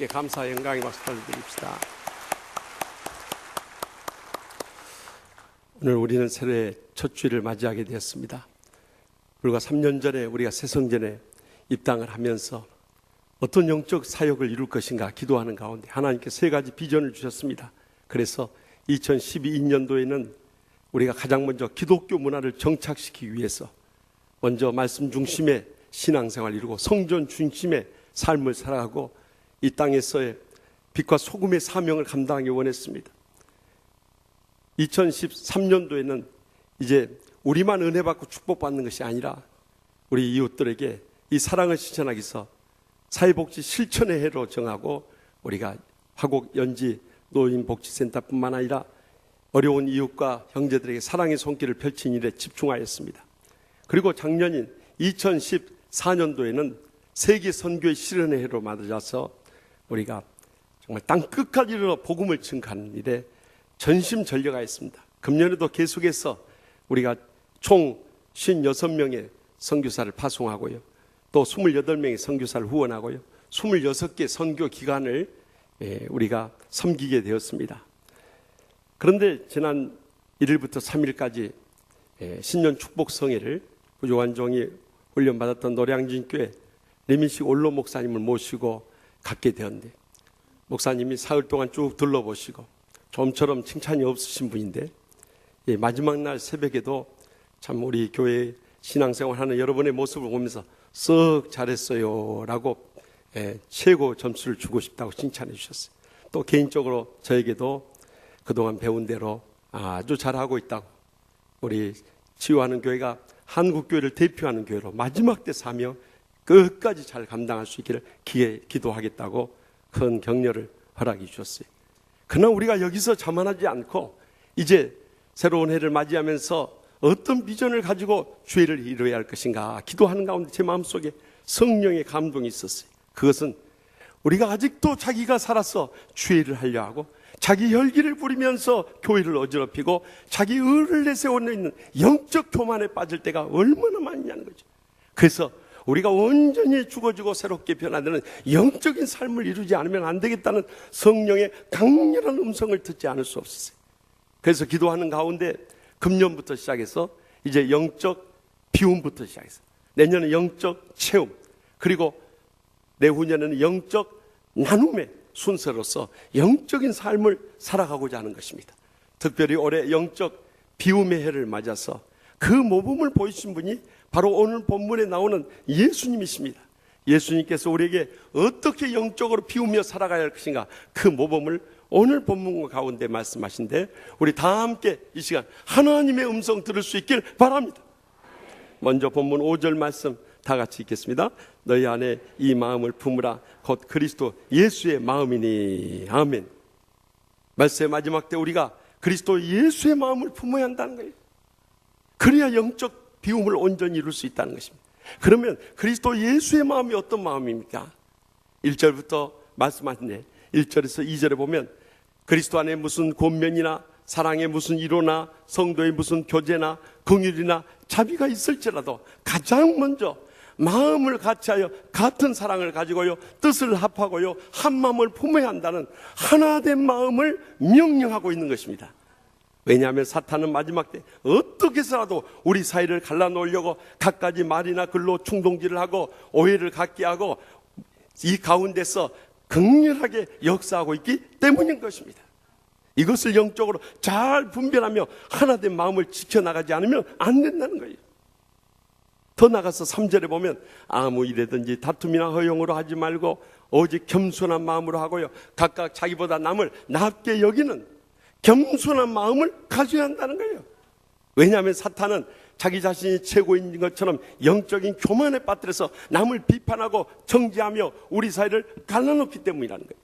[SPEAKER 5] 하나님께 감사와 영광의 박수를 드립시다. 오늘 우리는 새해의 첫 주일을 맞이하게 되었습니다. 불과 3년 전에 우리가 새성전에 입당을 하면서 어떤 영적 사역을 이룰 것인가 기도하는 가운데 하나님께 세 가지 비전을 주셨습니다. 그래서 2012년도에는 우리가 가장 먼저 기독교 문화를 정착시키기 위해서 먼저 말씀 중심의 신앙생활을 이루고 성전 중심의 삶을 살아가고 이 땅에서의 빛과 소금의 사명을 감당하기 원했습니다. 2013년도에는 이제 우리만 은혜 받고 축복받는 것이 아니라 우리 이웃들에게 이 사랑을 실천하기 위해서 사회복지 실천의 해로 정하고 우리가 화곡 연지 노인복지센터뿐만 아니라 어려운 이웃과 형제들에게 사랑의 손길을 펼친 일에 집중하였습니다. 그리고 작년인 2014년도에는 세계 선교의 실현의 해로 맞아서 우리가 정말 땅끝까지 이르러 복음을 증가하는 일에 전심전력하였습니다. 금년에도 계속해서 우리가 총 56명의 선교사를 파송하고요. 또 28명의 선교사를 후원하고요. 26개 선교 기관을 우리가 섬기게 되었습니다. 그런데 지난 1일부터 3일까지 신년 축복성회를 구조관종이 훈련받았던 노량진교회 레민식 올로 목사님을 모시고 갖게 되었는데 목사님이 사흘 동안 쭉 둘러보시고 좀처럼 칭찬이 없으신 분인데 마지막 날 새벽에도 참 우리 교회 신앙생활하는 여러분의 모습을 보면서 썩 잘했어요 라고 최고 점수를 주고 싶다고 칭찬해 주셨어요. 또 개인적으로 저에게도 그동안 배운 대로 아주 잘하고 있다고, 우리 치유하는 교회가 한국교회를 대표하는 교회로 마지막 때 사명 끝까지 잘 감당할 수 있기를 기도하겠다고 큰 격려를 허락해 주셨어요. 그러나 우리가 여기서 자만하지 않고 이제 새로운 해를 맞이하면서 어떤 비전을 가지고 주회를 이루어야 할 것인가 기도하는 가운데 제 마음속에 성령의 감동이 있었어요. 그것은 우리가 아직도 자기가 살아서 주회를 하려 하고 자기 혈기를 부리면서 교회를 어지럽히고 자기 의를 내세워 있는 영적 교만에 빠질 때가 얼마나 많냐는 거죠. 그래서 우리가 온전히 죽어지고 새롭게 변화되는 영적인 삶을 이루지 않으면 안 되겠다는 성령의 강렬한 음성을 듣지 않을 수 없었어요. 그래서 기도하는 가운데 금년부터 시작해서 이제 영적 비움부터 시작해서 내년은 영적 체험, 그리고 내후년에는 영적 나눔의 순서로서 영적인 삶을 살아가고자 하는 것입니다. 특별히 올해 영적 비움의 해를 맞아서 그 모범을 보이신 분이 바로 오늘 본문에 나오는 예수님이십니다. 예수님께서 우리에게 어떻게 영적으로 비우며 살아가야 할 것인가 그 모범을 오늘 본문 가운데 말씀하신데 우리 다 함께 이 시간 하나님의 음성 들을 수 있길 바랍니다. 먼저 본문 5절 말씀 다 같이 읽겠습니다. 너희 안에 이 마음을 품으라 곧 그리스도 예수의 마음이니. 아멘. 말씀의 마지막 때 우리가 그리스도 예수의 마음을 품어야 한다는 거예요. 그래야 영적 비움을 온전히 이룰 수 있다는 것입니다. 그러면 그리스도 예수의 마음이 어떤 마음입니까? 1절부터 말씀하신데 1절에서 2절에 보면 그리스도 안에 무슨 권면이나 사랑에 무슨 이로나 성도의 무슨 교제나 긍휼이나 자비가 있을지라도 가장 먼저 마음을 같이하여 같은 사랑을 가지고요 뜻을 합하고요 한 마음을 품어야 한다는 하나된 마음을 명령하고 있는 것입니다. 왜냐하면 사탄은 마지막 때 어떻게 해서라도 우리 사이를 갈라놓으려고 갖가지 말이나 글로 충동질을 하고 오해를 갖게 하고 이 가운데서 극렬하게 역사하고 있기 때문인 것입니다. 이것을 영적으로 잘 분별하며 하나된 마음을 지켜나가지 않으면 안 된다는 거예요. 더 나가서 3절에 보면 아무 일에든지 다툼이나 허용으로 하지 말고 오직 겸손한 마음으로 하고요 각각 자기보다 남을 낫게 여기는 겸손한 마음을 가져야 한다는 거예요. 왜냐하면 사탄은 자기 자신이 최고인 것처럼 영적인 교만에 빠뜨려서 남을 비판하고 정죄하며 우리 사이를 갈라놓기 때문이라는 거예요.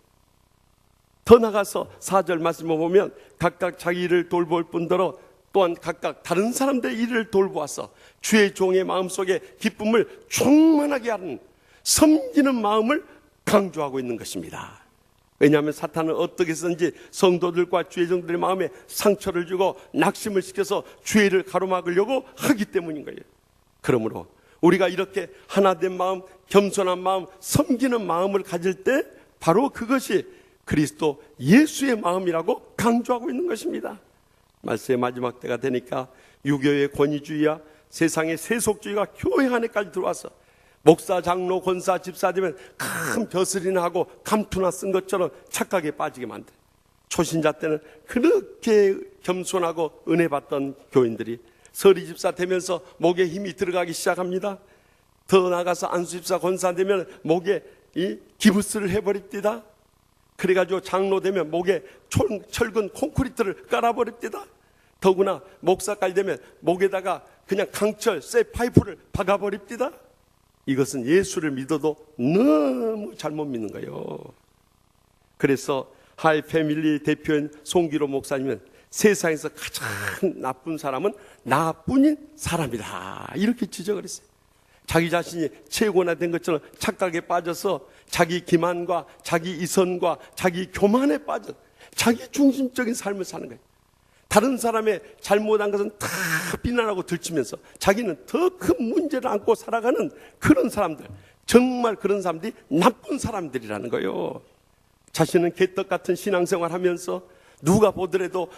[SPEAKER 5] 더 나가서 4절 말씀을 보면 각각 자기 일을 돌볼 뿐더러 또한 각각 다른 사람들의 일을 돌보아서 주의 종의 마음속에 기쁨을 충만하게 하는 섬기는 마음을 강조하고 있는 것입니다. 왜냐하면 사탄은 어떻게 해서든지 성도들과 주의 종들의 마음에 상처를 주고 낙심을 시켜서 주의를 가로막으려고 하기 때문인 거예요. 그러므로 우리가 이렇게 하나된 마음, 겸손한 마음, 섬기는 마음을 가질 때 바로 그것이 그리스도 예수의 마음이라고 강조하고 있는 것입니다. 말씀의 마지막 때가 되니까 유교의 권위주의와 세상의 세속주의가 교회 안에까지 들어와서 목사, 장로, 권사, 집사 되면 큰 벼슬이나 하고 감투나 쓴 것처럼 착각에 빠지게 만들어요. 초신자 때는 그렇게 겸손하고 은혜 받던 교인들이 서리 집사 되면서 목에 힘이 들어가기 시작합니다. 더 나가서 안수 집사, 권사 되면 목에 이 기부스를 해버립니다. 그래가지고 장로 되면 목에 철근 콘크리트를 깔아버립니다. 더구나 목사까지 되면 목에다가 그냥 강철, 쇠 파이프를 박아버립니다. 이것은 예수를 믿어도 너무 잘못 믿는 거예요. 그래서 하이 패밀리 대표인 송기로 목사님은 세상에서 가장 나쁜 사람은 나뿐인 사람이다, 이렇게 지적을 했어요. 자기 자신이 최고나 된 것처럼 착각에 빠져서 자기 기만과 자기 이선과 자기 교만에 빠져 자기 중심적인 삶을 사는 거예요. 다른 사람의 잘못한 것은 다 비난하고 들치면서 자기는 더 큰 문제를 안고 살아가는 그런 사람들, 정말 그런 사람들이 나쁜 사람들이라는 거예요. 자신은 개떡 같은 신앙생활 하면서 누가 보더라도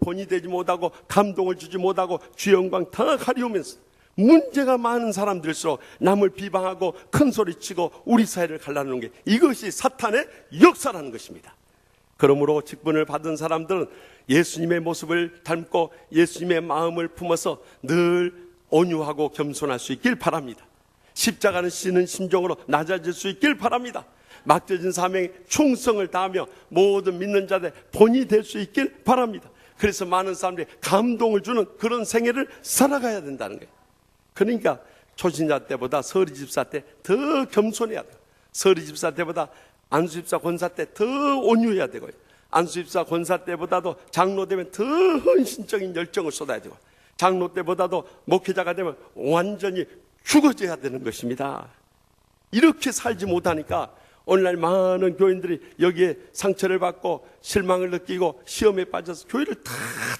[SPEAKER 5] 본이 되지 못하고 감동을 주지 못하고 주 영광 다 가리우면서 문제가 많은 사람들일수록 남을 비방하고 큰 소리치고 우리 사회를 갈라놓는 게 이것이 사탄의 역사라는 것입니다. 그러므로 직분을 받은 사람들은 예수님의 모습을 닮고 예수님의 마음을 품어서 늘 온유하고 겸손할 수 있길 바랍니다. 십자가는 씌는 심정으로 낮아질 수 있길 바랍니다. 맡겨진 사명에 충성을 다하며 모든 믿는 자들 본이 될 수 있길 바랍니다. 그래서 많은 사람들이 감동을 주는 그런 생애를 살아가야 된다는 거예요. 그러니까 초신자 때보다 서리 집사 때 더 겸손해야 돼요. 서리 집사 때보다 안수 집사 권사 때 더 온유해야 되고요. 안수 집사 권사 때보다도 장로 되면 더 헌신적인 열정을 쏟아야 되고, 장로 때보다도 목회자가 되면 완전히 죽어져야 되는 것입니다. 이렇게 살지 못하니까 오늘날 많은 교인들이 여기에 상처를 받고 실망을 느끼고 시험에 빠져서 교회를 다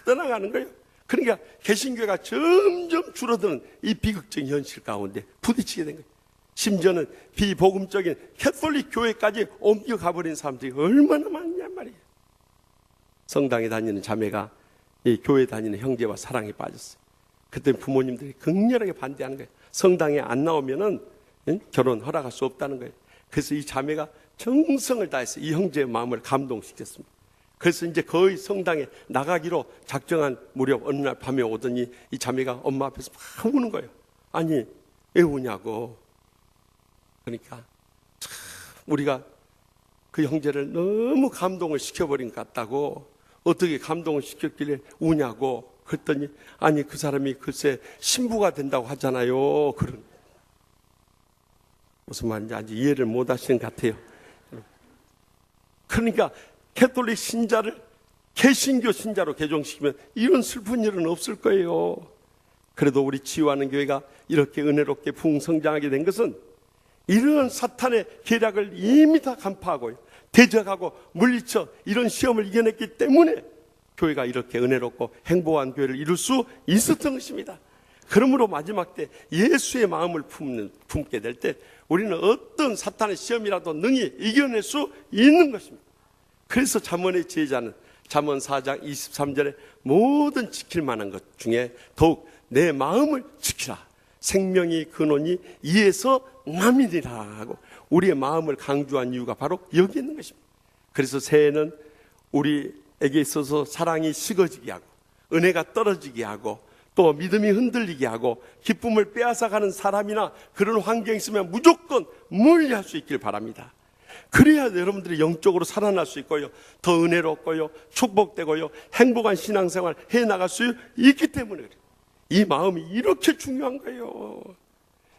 [SPEAKER 5] 떠나가는 거예요. 그러니까 개신교회가 점점 줄어드는 이 비극적인 현실 가운데 부딪히게 된 거예요. 심지어는 비복음적인 캐톨릭 교회까지 옮겨가 버린 사람들이 얼마나 많냔 말이에요. 성당에 다니는 자매가 이 교회 다니는 형제와 사랑에 빠졌어요. 그때 부모님들이 극렬하게 반대하는 거예요. 성당에 안 나오면은 결혼 허락할 수 없다는 거예요. 그래서 이 자매가 정성을 다해서 이 형제의 마음을 감동시켰습니다. 그래서 이제 거의 성당에 나가기로 작정한 무렵 어느 날 밤에 오더니 이 자매가 엄마 앞에서 막 우는 거예요. 아니 왜 우냐고. 그러니까 참 우리가 그 형제를 너무 감동을 시켜버린 것 같다고. 어떻게 감동을 시켰길래 우냐고. 그랬더니 아니 그 사람이 글쎄 신부가 된다고 하잖아요. 그런 무슨 말인지 아직 이해를 못 하시는 것 같아요. 그러니까 캐톨릭 신자를 개신교 신자로 개종시키면 이런 슬픈 일은 없을 거예요. 그래도 우리 치유하는 교회가 이렇게 은혜롭게 풍성장하게 된 것은 이런 사탄의 계략을 이미 다 간파하고 대적하고 물리쳐 이런 시험을 이겨냈기 때문에 교회가 이렇게 은혜롭고 행복한 교회를 이룰 수 있었던 것입니다. 그러므로 마지막 때 예수의 마음을 품게 될 때 우리는 어떤 사탄의 시험이라도 능히 이겨낼 수 있는 것입니다. 그래서 잠언의 지혜자는 잠언 4장 23절에 모든 지킬 만한 것 중에 더욱 내 마음을 지키라. 생명이 근원이 이에서 남이니라 하고 우리의 마음을 강조한 이유가 바로 여기 있는 것입니다. 그래서 새해는 우리에게 있어서 사랑이 식어지게 하고 은혜가 떨어지게 하고 또 믿음이 흔들리게 하고 기쁨을 빼앗아가는 사람이나 그런 환경이 있으면 무조건 멀리할 수 있길 바랍니다. 그래야 여러분들이 영적으로 살아날 수 있고요, 더 은혜롭고요, 축복되고요, 행복한 신앙생활 해나갈 수 있기 때문에 그래요. 이 마음이 이렇게 중요한 거예요.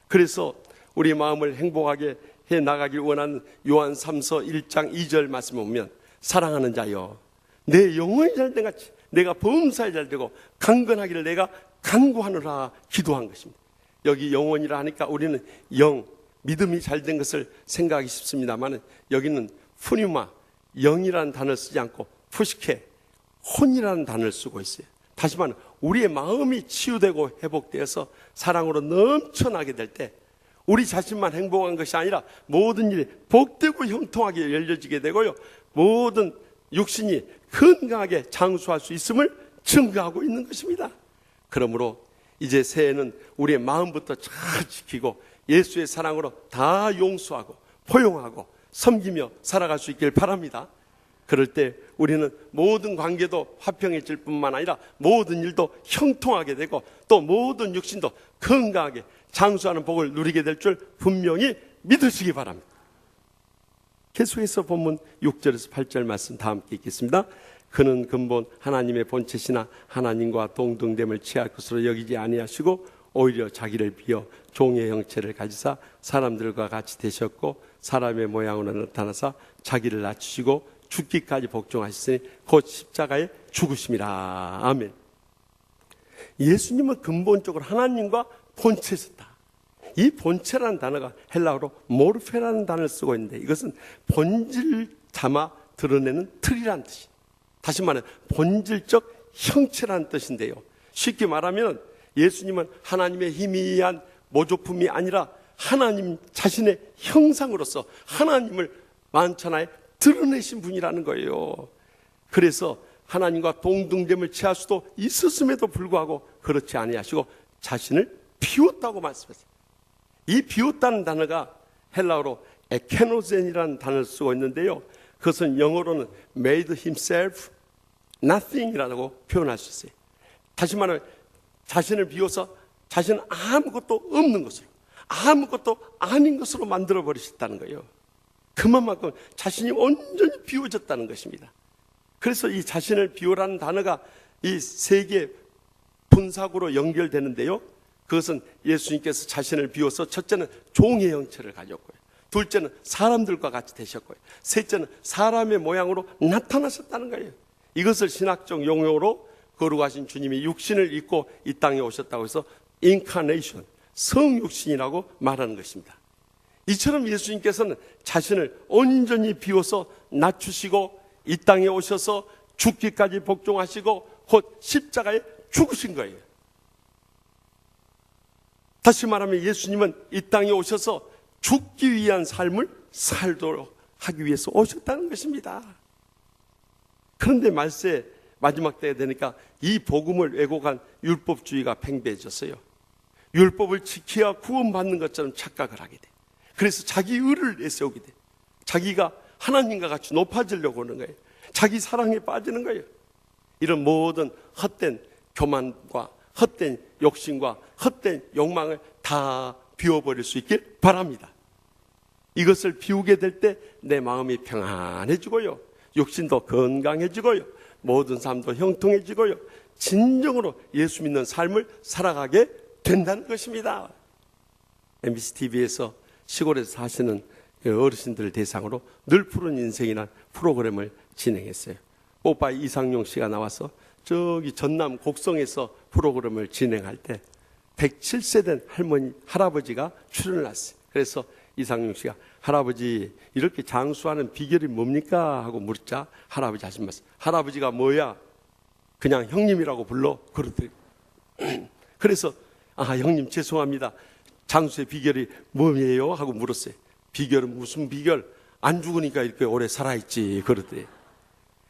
[SPEAKER 5] 그래서 우리 마음을 행복하게 해나가길 원하는 요한 3서 1장 2절 말씀을 보면 사랑하는 자여 내 영혼이 잘된 같이 내가 범사에 잘되고 강건하기를 내가 간구하노라 기도한 것입니다. 여기 영혼이라 하니까 우리는 영, 믿음이 잘된 것을 생각하기 쉽습니다만 여기는 푸뉴마, 영이라는 단어를 쓰지 않고 푸시케, 혼이라는 단어를 쓰고 있어요. 다시 말하면 우리의 마음이 치유되고 회복되어서 사랑으로 넘쳐나게 될 때 우리 자신만 행복한 것이 아니라 모든 일이 복되고 형통하게 열려지게 되고요. 모든 육신이 건강하게 장수할 수 있음을 증거하고 있는 것입니다. 그러므로 이제 새해는 우리의 마음부터 잘 지키고 예수의 사랑으로 다 용서하고 포용하고 섬기며 살아갈 수 있길 바랍니다. 그럴 때 우리는 모든 관계도 화평해질 뿐만 아니라 모든 일도 형통하게 되고 또 모든 육신도 건강하게 장수하는 복을 누리게 될 줄 분명히 믿으시기 바랍니다. 계속해서 본문 6절에서 8절 말씀 다 함께 읽겠습니다. 그는 근본 하나님의 본체시나 하나님과 동등됨을 취할 것으로 여기지 아니하시고 오히려 자기를 비어 종의 형체를 가지사 사람들과 같이 되셨고 사람의 모양으로 나타나사 자기를 낮추시고 죽기까지 복종하셨으니 곧 십자가에 죽으심이라. 아멘. 예수님은 근본적으로 하나님과 본체셨다. 이 본체라는 단어가 헬라어로 모르페라는 단어를 쓰고 있는데 이것은 본질 담아 드러내는 틀이라는 뜻이. 다시 말해 본질적 형체라는 뜻인데요. 쉽게 말하면 예수님은 하나님의 희미한 모조품이 아니라 하나님 자신의 형상으로서 하나님을 만천하에 드러내신 분이라는 거예요. 그래서 하나님과 동등됨을 취할 수도 있었음에도 불구하고 그렇지 아니하시고 자신을 비웠다고 말씀했어요. 이 비웠다는 단어가 헬라어로 에케노젠이라는 단어를 쓰고 있는데요. 그것은 영어로는 made himself nothing이라고 표현할 수 있어요. 다시 말하면 자신을 비워서 자신은 아무것도 없는 것으로 아무것도 아닌 것으로 만들어 버리셨다는 거예요. 그만큼 자신이 온전히 비워졌다는 것입니다. 그래서 이 자신을 비우라는 단어가 이 세 개의 분사구로 연결되는데요. 그것은 예수님께서 자신을 비워서 첫째는 종의 형체를 가졌고요. 둘째는 사람들과 같이 되셨고요. 셋째는 사람의 모양으로 나타나셨다는 거예요. 이것을 신학적 용어로 거룩하신 주님이 육신을 입고 이 땅에 오셨다고 해서 인카네이션, 성육신이라고 말하는 것입니다. 이처럼 예수님께서는 자신을 온전히 비워서 낮추시고 이 땅에 오셔서 죽기까지 복종하시고 곧 십자가에 죽으신 거예요. 다시 말하면 예수님은 이 땅에 오셔서 죽기 위한 삶을 살도록 하기 위해서 오셨다는 것입니다. 그런데 말세 마지막 때가 되니까 이 복음을 왜곡한 율법주의가 팽배해졌어요. 율법을 지켜야 구원받는 것처럼 착각을 하게 돼. 그래서 자기 의를 내세우게 돼. 자기가 하나님과 같이 높아지려고 하는 거예요. 자기 사랑에 빠지는 거예요. 이런 모든 헛된 교만과 헛된 욕심과 헛된 욕망을 다 비워버릴 수 있길 바랍니다. 이것을 비우게 될 때 내 마음이 평안해지고요. 육신도 건강해지고요. 모든 삶도 형통해지고요. 진정으로 예수 믿는 삶을 살아가게 된다는 것입니다. MBC TV에서 시골에서 사시는 어르신들을 대상으로 늘 푸른 인생이라는 프로그램을 진행했어요. 오빠의 이상용 씨가 나와서 저기 전남 곡성에서 프로그램을 진행할 때 107세 된 할아버지가 출연을 했어요. 그래서 이상용 씨가 할아버지 이렇게 장수하는 비결이 뭡니까? 하고 물자 할아버지 하신 말씀. 할아버지가 뭐야? 그냥 형님이라고 불러. 그러더니 그래서 형님 죄송합니다. 장수의 비결이 뭐예요? 하고 물었어요. 비결은 무슨 비결? 안 죽으니까 이렇게 오래 살아있지. 그러더니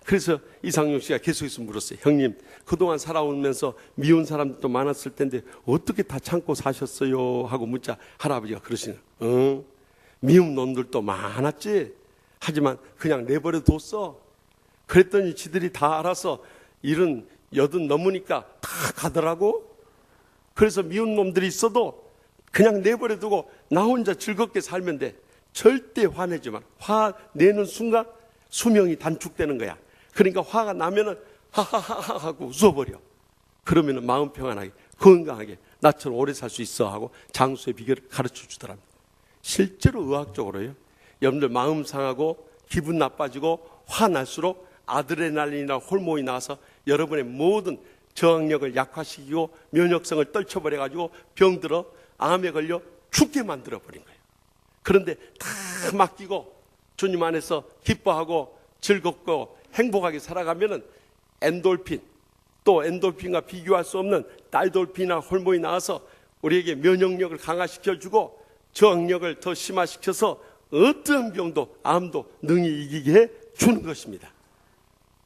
[SPEAKER 5] 그래서 이상용 씨가 계속해서 물었어요. 형님 그동안 살아오면서 미운 사람들도 많았을 텐데 어떻게 다 참고 사셨어요? 하고 묻자 할아버지가 그러시는 미운 놈들도 많았지. 하지만 그냥 내버려 뒀어. 그랬더니 지들이 다 알아서 70, 넘으니까 다 가더라고. 그래서 미운 놈들이 있어도 그냥 내버려 두고 나 혼자 즐겁게 살면 돼. 절대 화내지 마. 화 내는 순간 수명이 단축되는 거야. 그러니까 화가 나면은 하하하하 하고 웃어버려. 그러면은 마음 평안하게 건강하게 나처럼 오래 살 수 있어 하고 장수의 비결을 가르쳐 주더랍니다. 실제로 의학적으로요. 여러분들 마음 상하고 기분 나빠지고 화날수록 아드레날린이나 호르몬이 나와서 여러분의 모든 저항력을 약화시키고 면역성을 떨쳐버려가지고 병들어 암에 걸려 죽게 만들어버린 거예요. 그런데 다 맡기고 주님 안에서 기뻐하고 즐겁고 행복하게 살아가면은 엔돌핀, 또 엔돌핀과 비교할 수 없는 다이돌핀이나 호르몬이 나와서 우리에게 면역력을 강화시켜주고 저항력을 더 심화시켜서 어떠한 병도 암도 능히 이기게 해 주는 것입니다.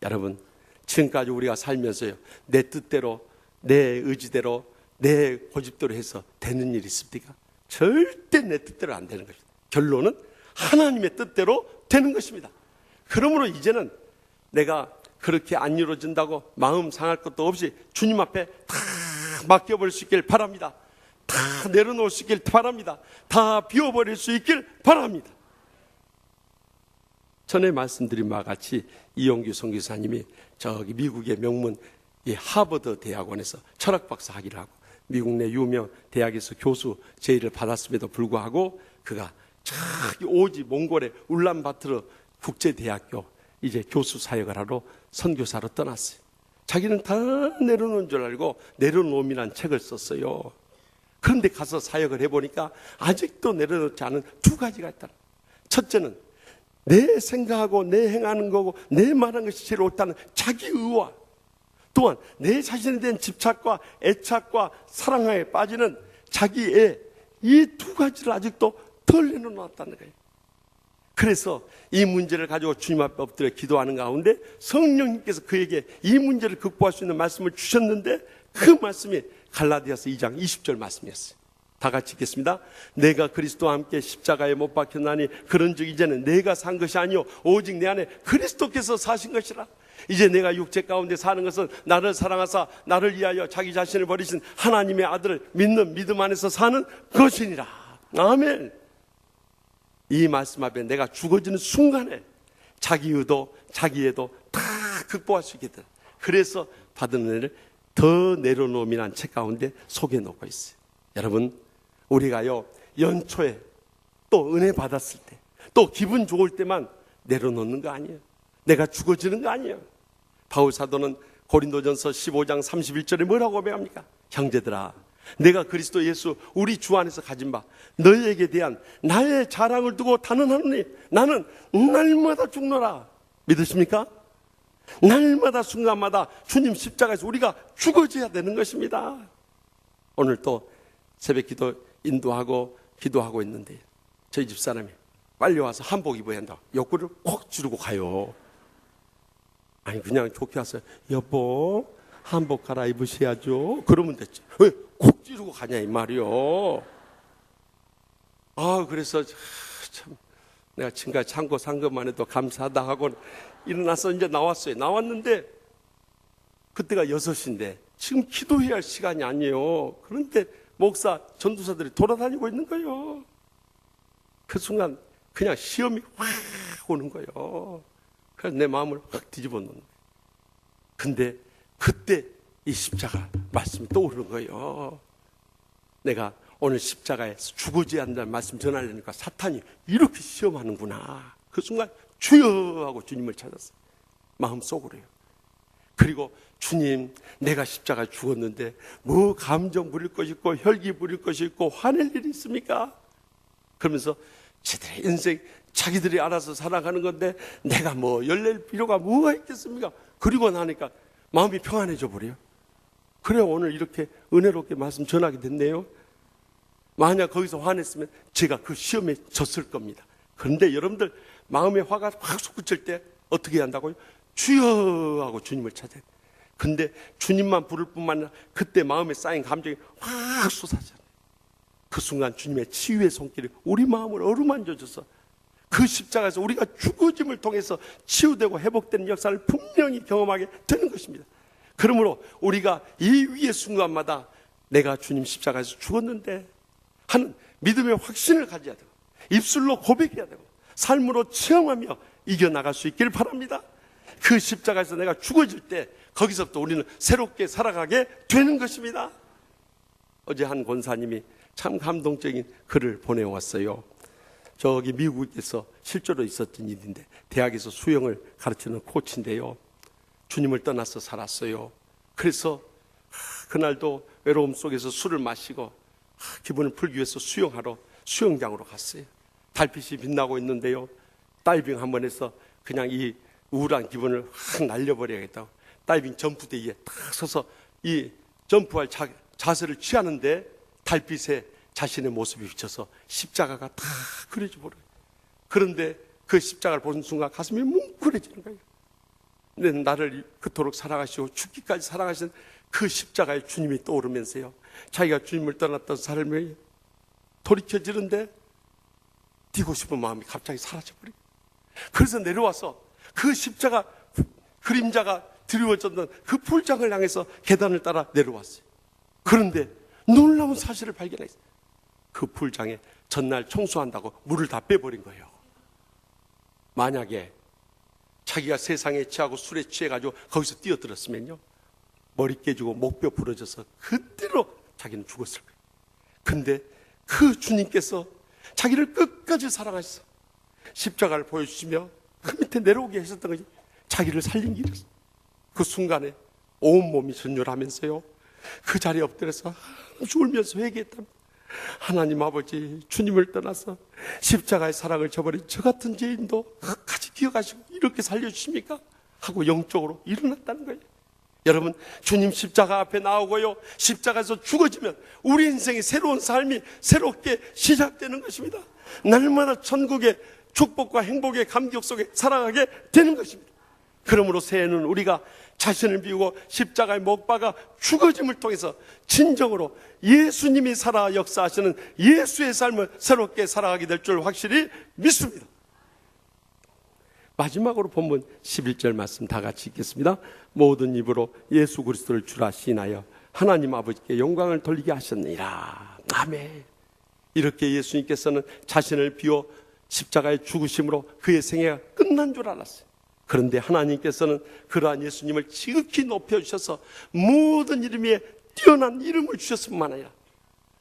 [SPEAKER 5] 여러분, 지금까지 우리가 살면서요, 내 뜻대로, 내 의지대로, 내 고집대로 해서 되는 일이 있습니까? 절대 내 뜻대로 안 되는 것입니다. 결론은 하나님의 뜻대로 되는 것입니다. 그러므로 이제는 내가 그렇게 안 이루어진다고 마음 상할 것도 없이 주님 앞에 다 맡겨버릴 수 있길 바랍니다. 다 내려놓을 수 있길 바랍니다. 다 비워버릴 수 있길 바랍니다. 전에 말씀드린 바와 같이 이용규 선교사님이 저기 미국의 명문 이 하버드 대학원에서 철학박사 학위를 하고 미국 내 유명 대학에서 교수 제의를 받았음에도 불구하고 그가 저기 오지 몽골의 울란바토르 국제대학교 이제 교수 사역을 하러 선교사로 떠났어요. 자기는 다 내려놓은 줄 알고 내려놓음이란 책을 썼어요. 그런데 가서 사역을 해보니까 아직도 내려놓지 않은 두 가지가 있다. 첫째는 내 생각하고 내 행하는 거고 내 말하는 것이 제일 옳다는 자기 의와, 또한 내 자신에 대한 집착과 애착과 사랑에 빠지는 자기의 이 두 가지를 아직도 덜 내려놓았다는 거예요. 그래서 이 문제를 가지고 주님 앞에 엎드려 기도하는 가운데 성령님께서 그에게 이 문제를 극복할 수 있는 말씀을 주셨는데 그 말씀이 갈라디아서 2장 20절 말씀이었어요. 다 같이 읽겠습니다. 내가 그리스도와 함께 십자가에 못 박혔나니 그런즉 이제는 내가 산 것이 아니요 오직 내 안에 그리스도께서 사신 것이라. 이제 내가 육체 가운데 사는 것은 나를 사랑하사 나를 위하여 자기 자신을 버리신 하나님의 아들을 믿는 믿음 안에서 사는 것이니라. 아멘. 이 말씀 앞에 내가 죽어지는 순간에 자기 의도 자기 애도 다 극복할 수 있게 돼. 그래서 받은 은혜를 더 내려놓음이라는 책 가운데 속에 놓고 있어요. 여러분, 우리가요 연초에 또 은혜 받았을 때 또 기분 좋을 때만 내려놓는 거 아니에요. 내가 죽어지는 거 아니에요. 바울 사도는 고린도전서 15장 31절에 뭐라고 고백합니까? 형제들아, 내가 그리스도 예수 우리 주 안에서 가진 바 너희에게 대한 나의 자랑을 두고 단언하노니 나는 날마다 죽노라. 믿으십니까? 날마다 순간마다 주님 십자가에서 우리가 죽어져야 되는 것입니다. 오늘 또 새벽 기도 인도하고 기도하고 있는데 저희 집사람이 빨리 와서 한복 입어야 한다. 옆구리를 콕 찌르고 가요. 아니 그냥 좋게 와서 여보 한복 갈아입으셔야죠. 그러면 됐지. 왜 콕 찌르고 가냐 이 말이요. 아 그래서 참 내가 지금까지 참고 산 것만 해도 감사하다 하고 일어나서 이제 나왔어요. 나왔는데 그때가 6시인데 지금 기도해야 할 시간이 아니에요. 그런데 목사 전도사들이 돌아다니고 있는 거예요. 그 순간 그냥 시험이 확 오는 거예요. 그래서 내 마음을 확 뒤집어 놓는 거예요. 근데 그때 이 십자가 말씀이 떠오르는 거예요. 내가 오늘 십자가에서 죽어져야 한다는 말씀 전하려니까 사탄이 이렇게 시험하는구나. 그 순간 주여 하고 주님을 찾았어요. 마음속으로요. 그리고 주님 내가 십자가에 죽었는데 뭐 감정 부릴 것이 있고 혈기 부릴 것이 있고 화낼 일이 있습니까? 그러면서 지들의 인생 자기들이 알아서 살아가는 건데 내가 뭐 열낼 필요가 뭐가 있겠습니까? 그리고 나니까 마음이 평안해져 버려요. 그래야 오늘 이렇게 은혜롭게 말씀 전하게 됐네요. 만약 거기서 화냈으면 제가 그 시험에 졌을 겁니다. 그런데 여러분들 마음에 화가 확 솟구칠 때 어떻게 해야 한다고요? 주여 하고 주님을 찾아야 돼요. 근데 주님만 부를 뿐만 아니라 그때 마음에 쌓인 감정이 확 쏟아져요. 그 순간 주님의 치유의 손길이 우리 마음을 어루만져줘서 그 십자가에서 우리가 죽어짐을 통해서 치유되고 회복되는 역사를 분명히 경험하게 되는 것입니다. 그러므로 우리가 이 위의 순간마다 내가 주님 십자가에서 죽었는데 하는 믿음의 확신을 가져야 되고 입술로 고백해야 되고 삶으로 체험하며 이겨나갈 수 있기를 바랍니다. 그 십자가에서 내가 죽어질 때 거기서부터 우리는 새롭게 살아가게 되는 것입니다. 어제 한 권사님이 참 감동적인 글을 보내왔어요. 저기 미국에서 실제로 있었던 일인데 대학에서 수영을 가르치는 코치인데요. 주님을 떠나서 살았어요. 그래서 그날도 외로움 속에서 술을 마시고 기분을 풀기 위해서 수영하러 수영장으로 갔어요. 달빛이 빛나고 있는데요. 다이빙 한번 해서 그냥 이 우울한 기분을 확 날려버려야겠다고 다이빙 점프대 위에 딱 서서 이 점프할 자세를 취하는데 달빛에 자신의 모습이 비쳐서 십자가가 다 그려져 버려요. 그런데 그 십자가를 보는 순간 가슴이 뭉클해지는 거예요. 근데 나를 그토록 사랑하시고 죽기까지 사랑하신 그 십자가의 주님이 떠오르면서요, 자기가 주님을 떠났던 삶을 돌이켜지는데 뛰고 싶은 마음이 갑자기 사라져버려요. 그래서 내려와서 그 십자가 그림자가 드리워졌던 그 풀장을 향해서 계단을 따라 내려왔어요. 그런데 놀라운 사실을 발견했어요. 그 풀장에 전날 청소한다고 물을 다 빼버린 거예요. 만약에 자기가 세상에 취하고 술에 취해가지고 거기서 뛰어들었으면요, 머리 깨지고 목뼈 부러져서 그대로 자기는 죽었을 거예요. 근데 그 주님께서 자기를 끝까지 사랑하셔서 십자가를 보여주시며 그 밑에 내려오게 하셨던 거지. 자기를 살린 길이었어요. 그 순간에 온몸이 전율하면서요, 그 자리에 엎드려서 울면서 회개했답니다. 하나님 아버지, 주님을 떠나서 십자가의 사랑을 저버린 저 같은 죄인도 끝까지 기억하시고 이렇게 살려주십니까? 하고 영적으로 일어났다는 거예요. 여러분, 주님 십자가 앞에 나오고요, 십자가에서 죽어지면 우리 인생의 새로운 삶이 새롭게 시작되는 것입니다. 날마다 천국의 축복과 행복의 감격 속에 살아가게 되는 것입니다. 그러므로 새해는 우리가 자신을 비우고 십자가에 못 박아 죽어짐을 통해서 진정으로 예수님이 살아 역사하시는 예수의 삶을 새롭게 살아가게 될 줄 확실히 믿습니다. 마지막으로 본문 11절 말씀 다 같이 읽겠습니다. 모든 입으로 예수 그리스도를 주라 시인하여 하나님 아버지께 영광을 돌리게 하셨느니라. 아멘. 이렇게 예수님께서는 자신을 비워 십자가의 죽으심으로 그의 생애가 끝난 줄 알았어요. 그런데 하나님께서는 그러한 예수님을 지극히 높여주셔서 모든 이름 위에 뛰어난 이름을 주셨을 뿐만 아니라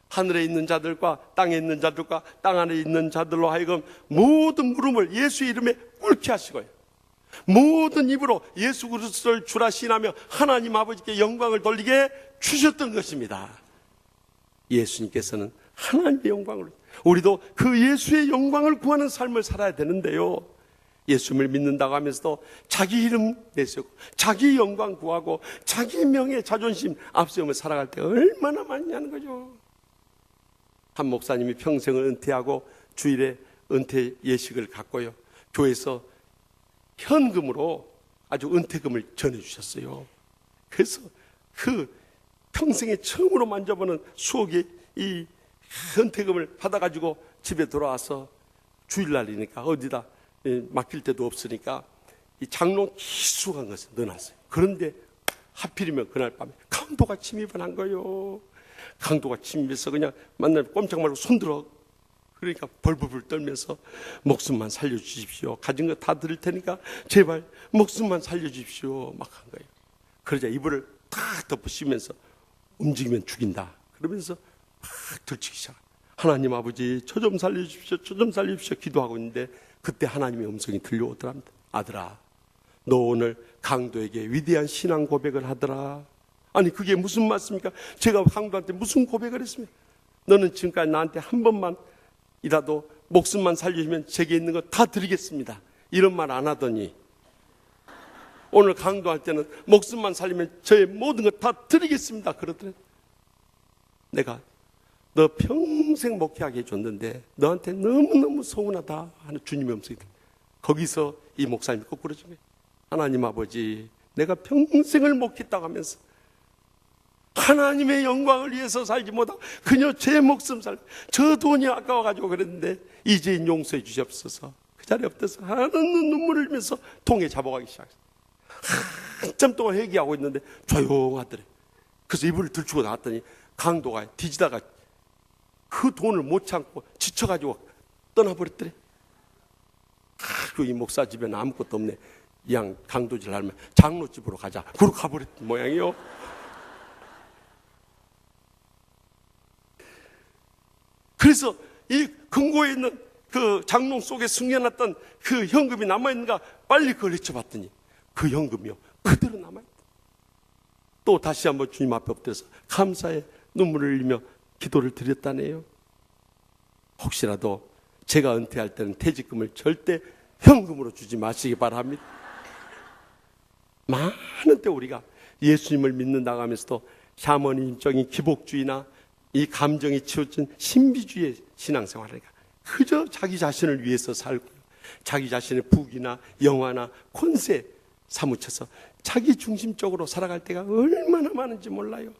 [SPEAKER 5] 하늘에 있는 자들과 땅에 있는 자들과 땅 안에 있는 자들로 하여금 모든 물음을 예수의 이름에 꿇게 하시고요, 모든 입으로 예수 그리스도를 주라 시인하며 하나님 아버지께 영광을 돌리게 주셨던 것입니다. 예수님께서는 하나님의 영광을, 우리도 그 예수의 영광을 구하는 삶을 살아야 되는데요, 예수님을 믿는다고 하면서도 자기 이름 내세우고 자기 영광 구하고 자기 명예 자존심 앞세우며 살아갈 때 얼마나 많냐는 거죠. 한 목사님이 평생을 은퇴하고 주일에 은퇴 예식을 갖고요, 교회에서 현금으로 아주 은퇴금을 전해주셨어요. 그래서 그 평생에 처음으로 만져보는 수억의 이 은퇴금을 받아가지고 집에 돌아와서 주일날이니까 어디다 맡길 데도 없으니까 이 장롱 기수한 것을 넣어놨어요. 그런데 하필이면 그날 밤에 강도가 침입을 한 거예요. 강도가 침입해서 그냥 만나면 꼼짝 말고 손들어. 그러니까 벌벌 떨면서 목숨만 살려주십시오, 가진 거 다 드릴 테니까 제발 목숨만 살려주십시오 막 한 거예요. 그러자 이불을 탁 덮으시면서 움직이면 죽인다 그러면서 막 들치기 시작해요. 하나님 아버지 저 좀 살려주십시오, 저 좀 살려주십시오 기도하고 있는데 그때 하나님의 음성이 들려오더랍니다. 아들아, 너 오늘 강도에게 위대한 신앙 고백을 하더라. 아니 그게 무슨 말씀입니까? 제가 강도한테 무슨 고백을 했습니까? 너는 지금까지 나한테 한 번만이라도 목숨만 살려주면 제게 있는 거 다 드리겠습니다, 이런 말 안 하더니 오늘 강도할 때는 목숨만 살리면 저의 모든 거 다 드리겠습니다 그러더래. 내가 너 평생 목회하게 해줬는데 너한테 너무너무 서운하다 하는 주님의 음성이 들려. 거기서 이 목사님이 거꾸로 준 거예요. 하나님 아버지, 내가 평생을 목회했다고 하면서 하나님의 영광을 위해서 살지 못하고 그녀 제 목숨 살고 저 돈이 아까워가지고 그랬는데 이제 용서해 주시옵소서. 그 자리에 엎드려서 하는 눈물을 흘리면서 통에 잡아가기 시작했어요. 한참 동안 회개하고 있는데 조용하더래. 그래서 이불을 들추고 나왔더니 강도가 뒤지다가 그 돈을 못 참고 지쳐가지고 떠나버렸더래. 그 이 목사 집에는 아무것도 없네. 이 양 강도질 하면 장로집으로 가자. 그러고 가버렸던 모양이요. 그래서 이 금고에 있는 그 장롱 속에 숨겨놨던 그 현금이 남아있는가 빨리 그걸 헤쳐봤더니 그 현금이요 그대로 남아있다. 또 다시 한번 주님 앞에 엎드려서 감사의 눈물을 흘리며 기도를 드렸다네요. 혹시라도 제가 은퇴할 때는 퇴직금을 절대 현금으로 주지 마시기 바랍니다. 많은 때 우리가 예수님을 믿는다고 하면서도 샤머니즘적인 기복주의나 이 감정이 치우친 신비주의 신앙생활이니까 그저 자기 자신을 위해서 살고 자기 자신의 부귀나 영화나 권세 사무쳐서 자기 중심적으로 살아갈 때가 얼마나 많은지 몰라요.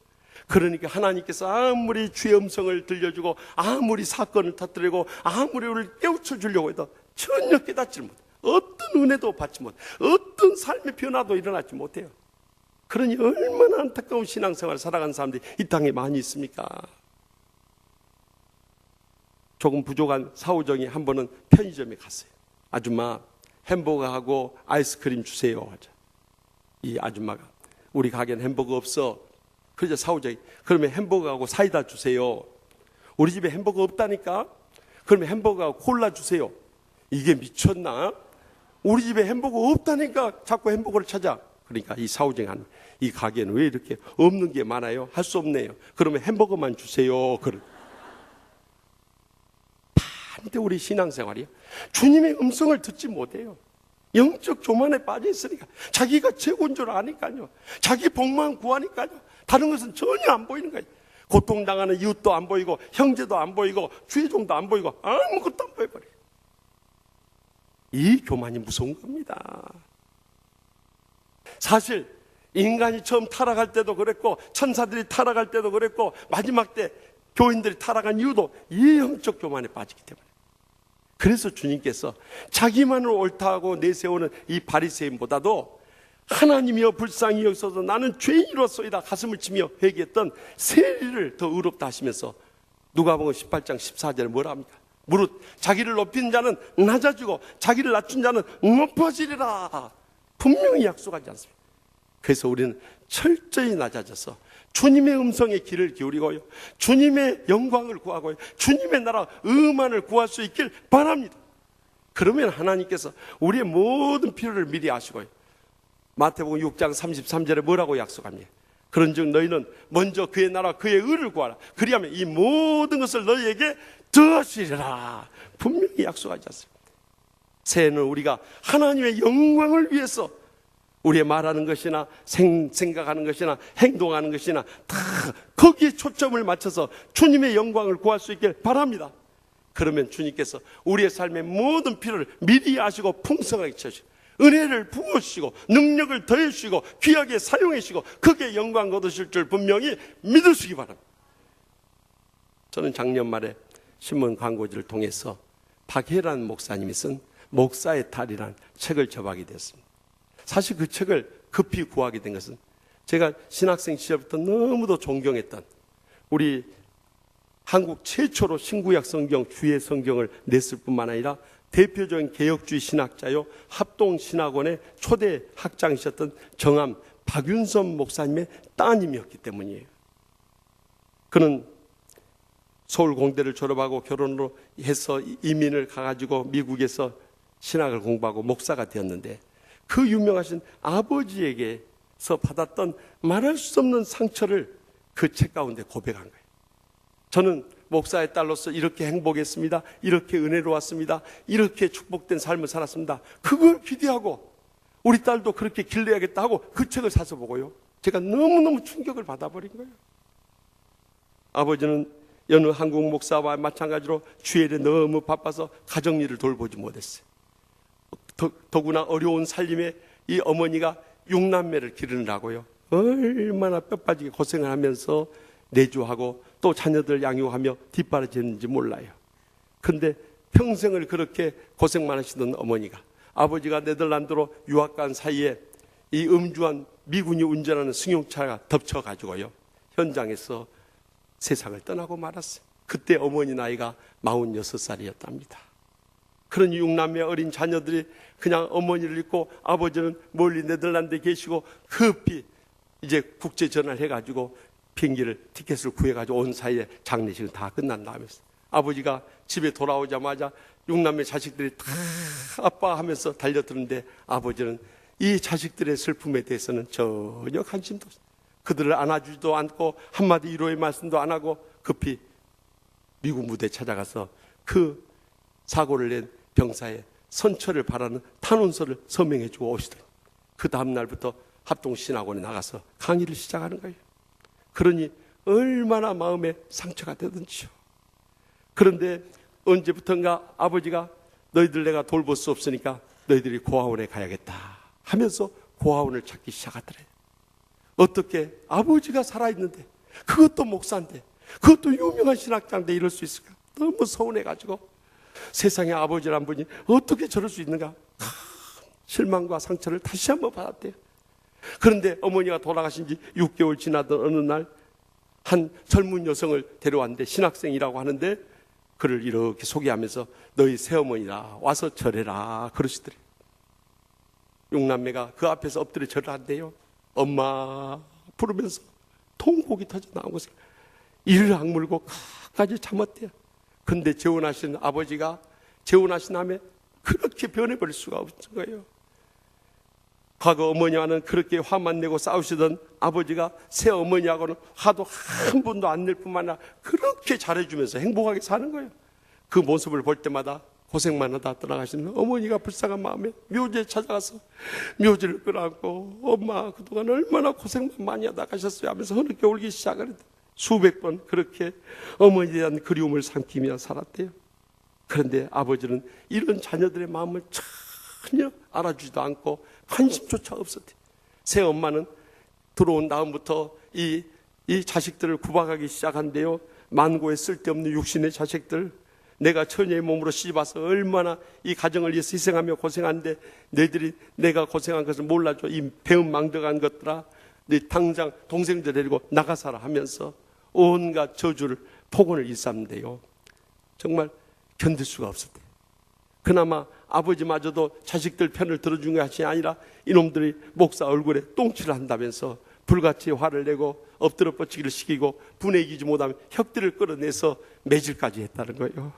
[SPEAKER 5] 그러니까 하나님께서 아무리 주의 음성을 들려주고 아무리 사건을 터뜨리고 아무리 우리를 깨우쳐 주려고 해도 전혀 깨닫지 못해요. 어떤 은혜도 받지 못해요. 어떤 삶의 변화도 일어나지 못해요. 그러니 얼마나 안타까운 신앙생활을 살아가는 사람들이 이 땅에 많이 있습니까? 조금 부족한 사오정이 한 번은 편의점에 갔어요. 아줌마 햄버거하고 아이스크림 주세요 하자. 이 아줌마가 우리 가게는 햄버거 없어. 그러자 사오정이 그러면 햄버거하고 사이다 주세요. 우리 집에 햄버거 없다니까. 그러면 햄버거하고 콜라 주세요. 이게 미쳤나? 우리 집에 햄버거 없다니까 자꾸 햄버거를 찾아. 그러니까 이 사오정이 한 이 가게는 왜 이렇게 없는 게 많아요? 할 수 없네요. 그러면 햄버거만 주세요. 반대 우리 신앙생활이요. 주님의 음성을 듣지 못해요. 영적 교만에 빠져 있으니까 자기가 최고인 줄 아니까요. 자기 복만 구하니까요. 다른 것은 전혀 안 보이는 거예요. 고통당하는 이웃도 안 보이고 형제도 안 보이고 주의 종도 안 보이고 아무것도 안 보여버려요. 이 교만이 무서운 겁니다. 사실 인간이 처음 타락할 때도 그랬고 천사들이 타락할 때도 그랬고 마지막 때 교인들이 타락한 이유도 이 영적 교만에 빠지기 때문에. 그래서 주님께서 자기만을 옳다고 내세우는 이 바리새인보다도 하나님이여 불쌍히 여기서도 나는 죄인이로소이다 가슴을 치며 회개했던 세리를 더 의롭다 하시면서 누가복음 18장 14절에 뭐라 합니까? 무릇 자기를 높이는 자는 낮아지고 자기를 낮춘 자는 높아지리라 분명히 약속하지 않습니까? 그래서 우리는 철저히 낮아져서 주님의 음성에 귀를 기울이고요, 주님의 영광을 구하고요, 주님의 나라 의만을 구할 수 있길 바랍니다. 그러면 하나님께서 우리의 모든 필요를 미리 아시고요, 마태복음 6장 33절에 뭐라고 약속합니까? 그런즉 너희는 먼저 그의 나라 그의 의를 구하라. 그리하면 이 모든 것을 너희에게 더하시리라. 분명히 약속하지 않습니까? 새해는 우리가 하나님의 영광을 위해서 우리의 말하는 것이나 생각하는 것이나 행동하는 것이나 다 거기에 초점을 맞춰서 주님의 영광을 구할 수 있길 바랍니다. 그러면 주님께서 우리의 삶의 모든 필요를 미리 아시고 풍성하게 채우시고 은혜를 부어주시고 능력을 더해주시고 귀하게 사용해주시고 크게 영광 거두실 줄 분명히 믿으시기 바랍니다. 저는 작년 말에 신문 광고지를 통해서 박혜란 목사님이 쓴 목사의 탈이라는 책을 접하게 됐습니다. 사실 그 책을 급히 구하게 된 것은 제가 신학생 시절부터 너무도 존경했던 우리 한국 최초로 신구약 성경, 주의 성경을 냈을 뿐만 아니라 대표적인 개혁주의 신학자요 합동신학원의 초대 학장이셨던 정암 박윤선 목사님의 따님이었기 때문이에요. 그는 서울공대를 졸업하고 결혼으로 해서 이민을 가가지고 미국에서 신학을 공부하고 목사가 되었는데 그 유명하신 아버지에게서 받았던 말할 수 없는 상처를 그 책 가운데 고백한 거예요. 저는 목사의 딸로서 이렇게 행복했습니다. 이렇게 은혜로웠습니다. 이렇게 축복된 삶을 살았습니다. 그걸 기대하고 우리 딸도 그렇게 길러야겠다 하고 그 책을 사서 보고요, 제가 너무너무 충격을 받아버린 거예요. 아버지는 여느 한국 목사와 마찬가지로 주일에 너무 바빠서 가정일을 돌보지 못했어요. 더구나 어려운 살림에 이 어머니가 6남매를 기르느라고요, 얼마나 뼈빠지게 고생을 하면서 내조하고 또 자녀들 양육하며 뒷바라지는지 몰라요. 그런데 평생을 그렇게 고생만 하시던 어머니가 아버지가 네덜란드로 유학 간 사이에 이 음주한 미군이 운전하는 승용차가 덮쳐가지고요, 현장에서 세상을 떠나고 말았어요. 그때 어머니 나이가 46살이었답니다. 그런 6남매 어린 자녀들이 그냥 어머니를 잊고 아버지는 멀리 네덜란드에 계시고 급히 이제 국제 전화를 해가지고 비행기를 티켓을 구해가지고 온 사이에 장례식은 다 끝난 다음에서 아버지가 집에 돌아오자마자 6남매 자식들이 다 아빠 하면서 달려드는데 아버지는 이 자식들의 슬픔에 대해서는 전혀 관심도 없어요. 그들을 안아주지도 않고 한마디 위로의 말씀도 안 하고 급히 미국 무대에 찾아가서 그 사고를 낸 병사의 선처를 바라는 탄원서를 서명해주고 오시더니 그 다음날부터 합동신학원에 나가서 강의를 시작하는 거예요. 그러니 얼마나 마음에 상처가 되든지요. 그런데 언제부턴가 아버지가 너희들 내가 돌볼 수 없으니까 너희들이 고아원에 가야겠다 하면서 고아원을 찾기 시작하더래. 어떻게 아버지가 살아있는데, 그것도 목사인데, 그것도 유명한 신학자인데 이럴 수 있을까? 너무 서운해가지고 세상에 아버지란 분이 어떻게 저럴 수 있는가? 실망과 상처를 다시 한번 받았대요. 그런데 어머니가 돌아가신 지 6개월 지나던 어느 날 한 젊은 여성을 데려왔는데, 신학생이라고 하는데 그를 이렇게 소개하면서 너희 새어머니라 와서 절해라 그러시더래요. 육남매가 그 앞에서 엎드려 절을 한대요. 엄마 부르면서 통곡이 터져 나온 것을 이를 악물고 끝까지 참았대요. 근데 재혼하신 아버지가 재혼하신 다음에 그렇게 변해버릴 수가 없는 거예요. 과거 어머니와는 그렇게 화만 내고 싸우시던 아버지가 새 어머니하고는 화도 한 번도 안 낼 뿐만 아니라 그렇게 잘해주면서 행복하게 사는 거예요. 그 모습을 볼 때마다 고생만 하다 떠나가시는 어머니가 불쌍한 마음에 묘지에 찾아가서 묘지를 끌어안고 엄마 그동안 얼마나 고생만 많이 하다 가셨어요 하면서 흐느껴 울기 시작을 했대요. 수백 번 그렇게 어머니에 대한 그리움을 삼키며 살았대요. 그런데 아버지는 이런 자녀들의 마음을 전혀 알아주지도 않고 관심조차 없었대요. 새 엄마는 들어온 다음부터 이 자식들을 구박하기 시작한대요. 만고에 쓸데없는 육신의 자식들, 내가 처녀의 몸으로 씹어서 얼마나 이 가정을 위해서 희생하며 고생하는데 너희들이 내가 고생한 것을 몰라줘. 이 배은 망덕한 것들아, 네 당장 동생들 데리고 나가 살아 하면서 온갖 저주를 폭언을 일삼는데요. 정말 견딜 수가 없었대요. 그나마 아버지마저도 자식들 편을 들어준 것이 아니라 이놈들이 목사 얼굴에 똥칠을 한다면서 불같이 화를 내고 엎드려 뻗치기를 시키고 분해이기지 못하면 혁들을 끌어내서 매질까지 했다는 거예요.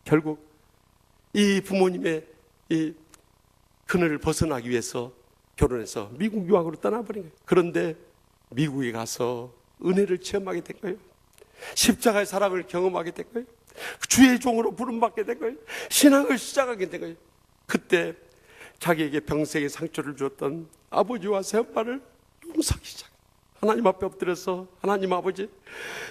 [SPEAKER 5] 결국 이 부모님의 이 그늘을 벗어나기 위해서 결혼해서 미국 유학으로 떠나버린 거예요. 그런데 미국에 가서 은혜를 체험하게 된 거예요. 십자가의 사랑을 경험하게 된 거예요. 주의 종으로 부름받게 된 거예요. 신앙을 시작하게 된 거예요. 그때 자기에게 평생의 상처를 주었던 아버지와 새엄마를 용서하기 시작해요. 하나님 앞에 엎드려서 하나님 아버지,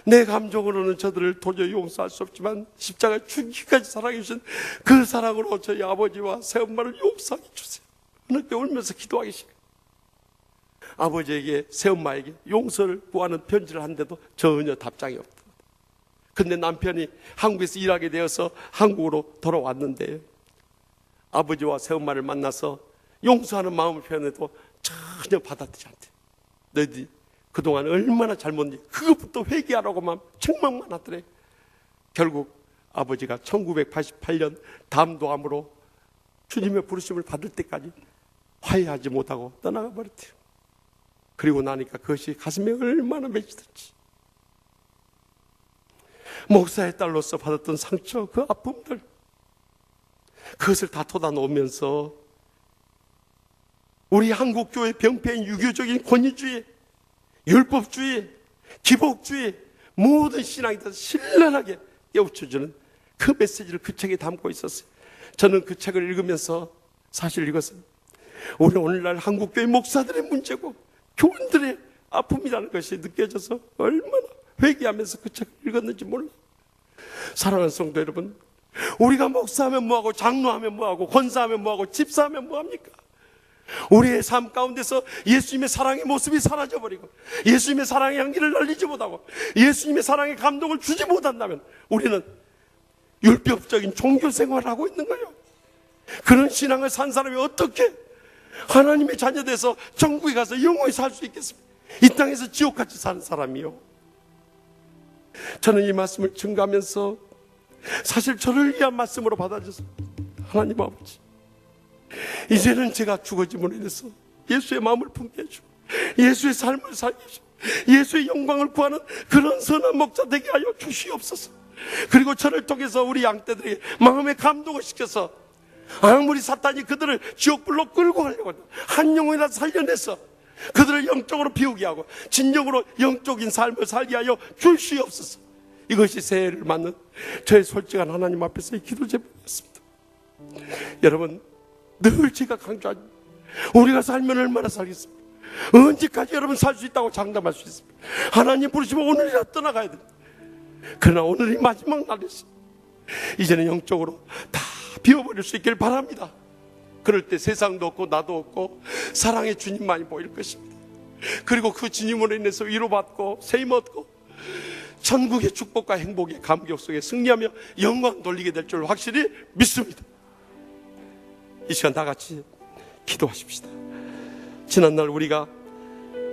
[SPEAKER 5] 내 감정으로는 저들을 도저히 용서할 수 없지만 십자가에 죽기까지 사랑해 주신 그 사랑으로 저희 아버지와 새엄마를 용서하게 주세요. 그렇게 울면서 기도하기 시작해요. 아버지에게 새엄마에게 용서를 구하는 편지를 한데도 전혀 답장이 없다. 근데 남편이 한국에서 일하게 되어서 한국으로 돌아왔는데 아버지와 새엄마를 만나서 용서하는 마음을 표현해도 전혀 받아들이지 않대. 너희들이 그동안 얼마나 잘못했는지 그것부터 회개하라고만 책망만 하더래. 결국 아버지가 1988년 담도암으로 주님의 부르심을 받을 때까지 화해하지 못하고 떠나가 버렸대요. 그리고 나니까 그것이 가슴에 얼마나 맺히든지, 목사의 딸로서 받았던 상처, 그 아픔들, 그것을 다 쏟아놓으면서 우리 한국교회 병폐인 유교적인 권위주의, 율법주의, 기복주의, 모든 신앙에 대해서 신랄하게 깨우쳐주는 그 메시지를 그 책에 담고 있었어요. 저는 그 책을 읽으면서 사실 이것은 우리 오늘날 한국교회 목사들의 문제고 교인들의 아픔이라는 것이 느껴져서 얼마나 회개하면서 그 책을 읽었는지 몰라. 사랑하는 성도 여러분, 우리가 목사하면 뭐하고 장로하면 뭐하고 권사하면 뭐하고 집사하면 뭐합니까? 우리의 삶 가운데서 예수님의 사랑의 모습이 사라져버리고 예수님의 사랑의 향기를 날리지 못하고 예수님의 사랑의 감동을 주지 못한다면 우리는 율법적인 종교 생활을 하고 있는 거예요. 그런 신앙을 산 사람이 어떻게 하나님의 자녀돼서 천국에 가서 영원히 살 수 있겠습니까? 이 땅에서 지옥같이 사는 사람이요. 저는 이 말씀을 증거하면서 사실 저를 위한 말씀으로 받아줘서 하나님 아버지, 이제는 제가 죽어짐으로 인해서 예수의 마음을 품게 해주고 예수의 삶을 살게 해주고 예수의 영광을 구하는 그런 선한 목자 되게 하여 주시옵소서. 그리고 저를 통해서 우리 양떼들에게 마음의 감동을 시켜서 아무리 사탄이 그들을 지옥불로 끌고 가려고 하도 한 영혼이라도 살려내서 그들을 영적으로 비우게 하고 진정으로 영적인 삶을 살게 하여 주시옵소서. 이것이 새해를 맞는 저의 솔직한 하나님 앞에서의 기도 제목이었습니다. 여러분, 늘 제가 강조하죠. 우리가 살면 얼마나 살겠습니까? 언제까지 여러분 살 수 있다고 장담할 수 있습니까? 하나님 부르시면 오늘이라 떠나가야 됩니다. 그러나 오늘이 마지막 날이었어요. 이제는 영적으로 다 비워버릴 수 있길 바랍니다. 그럴 때 세상도 없고 나도 없고 사랑의 주님만이 보일 것입니다. 그리고 그 주님으로 인해서 위로받고 세임 얻고 천국의 축복과 행복의 감격 속에 승리하며 영광 돌리게 될 줄 확실히 믿습니다. 이 시간 다 같이 기도하십시다. 지난날 우리가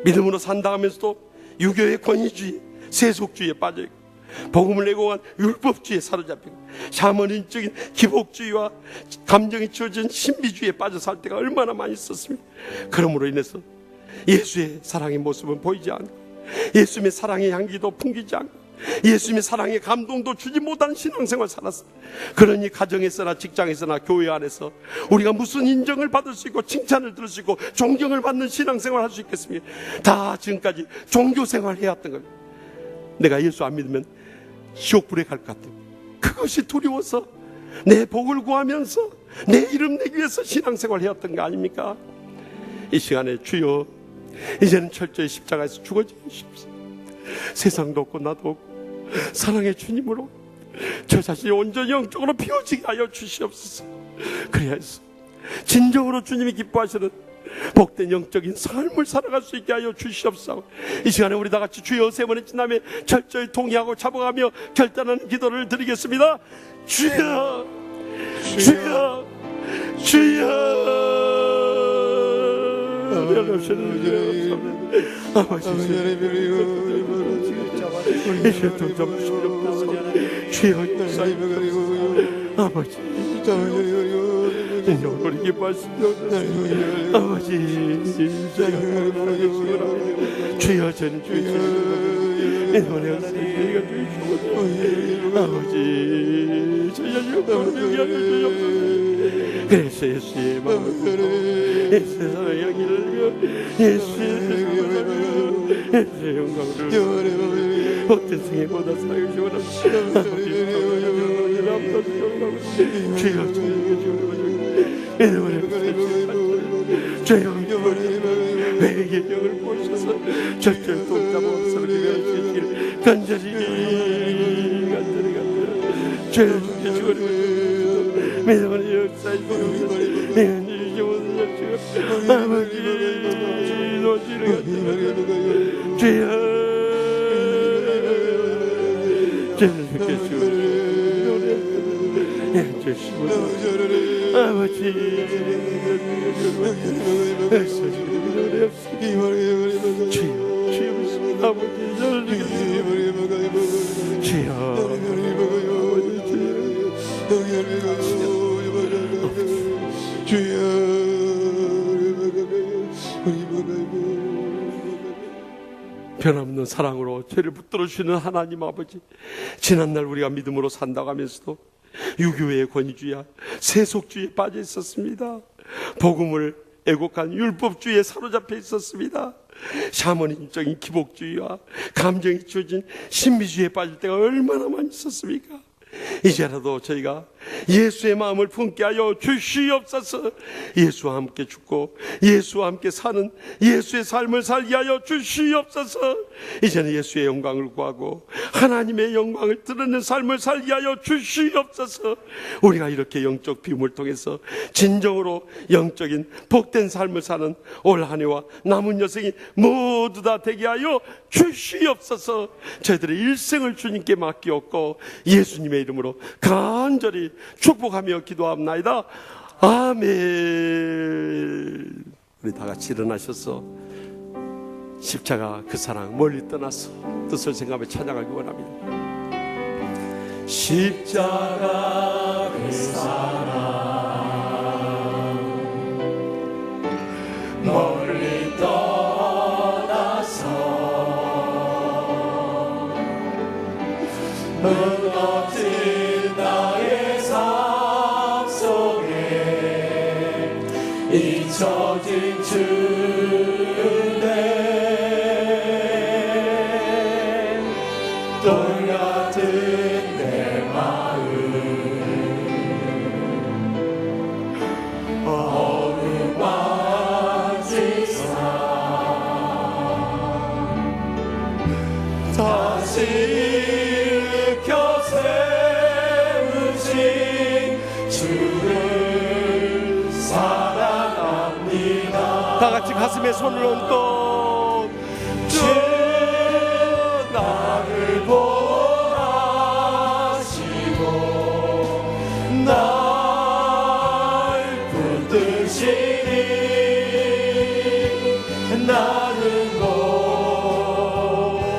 [SPEAKER 5] 믿음으로 산다 하면서도 유교의 권위주의, 세속주의에 빠져있고 복음을 내고한 율법주의에 사로잡히고 샤머니적인 기복주의와 감정이 치워진 신비주의에 빠져 살 때가 얼마나 많이 있었습니까? 그러므로 인해서 예수의 사랑의 모습은 보이지 않고 예수님의 사랑의 향기도 풍기지 않고 예수님의 사랑의 감동도 주지 못한 신앙생활을 살았습니다. 그러니 가정에서나 직장에서나 교회 안에서 우리가 무슨 인정을 받을 수 있고 칭찬을 들을 수 있고 존경을 받는 신앙생활을 할 수 있겠습니까? 다 지금까지 종교생활을 해왔던 겁니다. 내가 예수 안 믿으면 지옥불에 갈 것 같아요. 그것이 두려워서 내 복을 구하면서 내 이름 내기 위해서 신앙생활을 해왔던 거 아닙니까? 이 시간에 주여 이제는 철저히 십자가에서 죽어주십시오. 세상도 없고 나도 없고 사랑의 주님으로 저 자신이 온전히 영적으로 비워지게 하여 주시옵소서. 그래야 해서 진정으로 주님이 기뻐하시는 복된 영적인 삶을 살아갈 수 있게 하여 주시옵소서. 이 시간에 우리 다 같이 주여 세 번의 지남에 철저히 동의하고 잡아가며 결단하는 기도를 드리겠습니다. 주여 주여 주여 아버지 이제 좀 잡으시옵소서. 주여 역사하옵소서. 아버지 인정을 버리게 마시옵소서. 아버지 주여 저는 주여 이번에 하나님께가 주시옵소서. 아버지 저희를 영광을 주옵소서. 그래서 예수의 마음을 예수의 사랑의 향기를 예수의 영광을 어떤 생애보다 사랑을 주옵소서. 주여 주여 회개의 영을 보셔서 절절 동자모 없어지게 하시길 간절히 죄를 죽게 죽어내고 믿음의 역사에 아버지 노지를 갖다가 주여 죄를 죽게 죽어내고 아버지 주여 주여 아버지 변함없는 사랑으로 죄를 붙들어 주시는 하나님 아버지, 지난날 우리가 믿음으로 산다고 하면서도 유교의 권위주의와 세속주의에 빠져 있었습니다. 복음을 애곡한 율법주의에 사로잡혀 있었습니다. 샤머니즘적인 기복주의와 감정이 치워진 신비주의에 빠질 때가 얼마나 많이 있었습니까? 이제라도 저희가 예수의 마음을 품게 하여 주시옵소서. 예수와 함께 죽고 예수와 함께 사는 예수의 삶을 살게 하여 주시옵소서. 이제는 예수의 영광을 구하고 하나님의 영광을 드러내는 삶을 살게 하여 주시옵소서. 우리가 이렇게 영적 비움을 통해서 진정으로 영적인 복된 삶을 사는 올 한 해와 남은 여생이 모두 다 되게 하여 주시옵소서. 저희들의 일생을 주님께 맡기옵고 예수님의 이름으로 간절히 축복하며 기도합나이다. 아멘. 우리 다 같이 일어나셔서 십자가 그 사랑 멀리 떠나서 뜻을 생각하며 찬양하기 원합니다.
[SPEAKER 2] 십자가 그 사랑 멀리 떠나서 무너진 나의 삶 속에 잊혀진 주내 돌같은 내 마음 어루만지사 지켜 세우신 주를 사랑합니다.
[SPEAKER 5] 다 같이 가슴에 손을 얹고
[SPEAKER 2] 주 나를 보호하시고 날 붙드시니 나는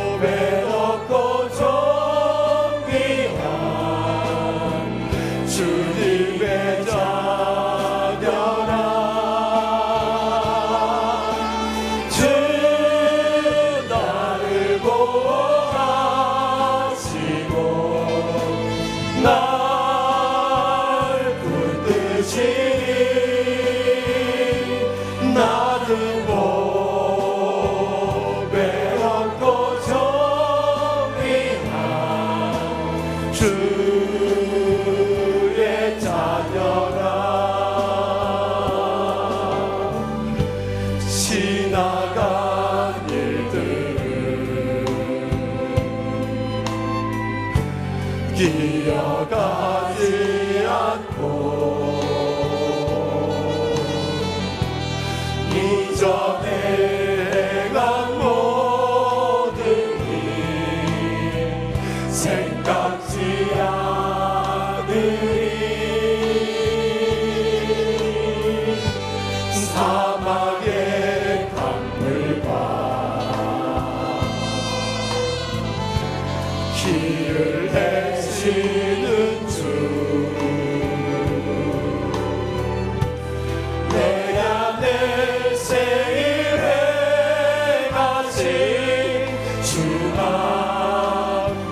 [SPEAKER 2] 고백없고 존귀한 주님의 자녀라. 주 나를 보호하시고 날 붙드시니 나는 고백없고 존귀한 주의 자녀라. 지나간 일들 기억하지 않고 이전에 행한 모든 일 생각지 않으리. 사막의 강물과 길을 헤치는 주 내 안에 세일해 가신 주만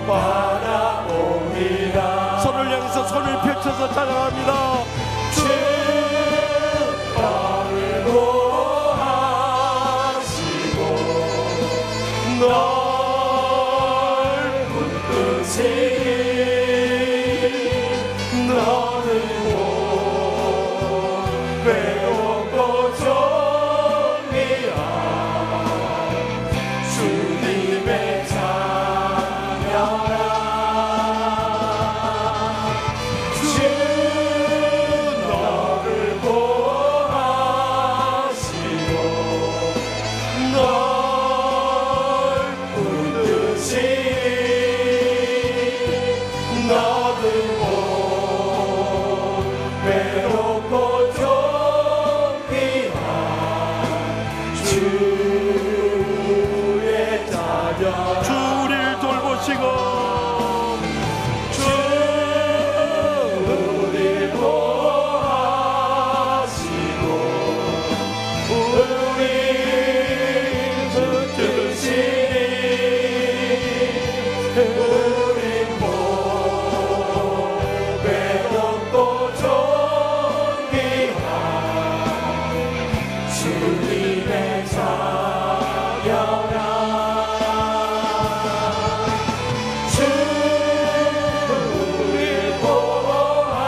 [SPEAKER 2] 바라옵니다.
[SPEAKER 5] 손을 향해서 손을 펼쳐서 찬양합니다.
[SPEAKER 2] 주 나를 보호하시고 널 붙드시니 너는 고백없고 존귀한 주님의 자녀라. 주 너를 보호하시고 널 붙드시니 너는 고백없고 존귀한 주의 자녀라.
[SPEAKER 5] 주 우리를 돌보시고
[SPEAKER 2] 주 우리를 보호하시고 우리 붙드시니 우리 고백없고 존귀한 주님의 자녀라. 주 우리를 보호하시고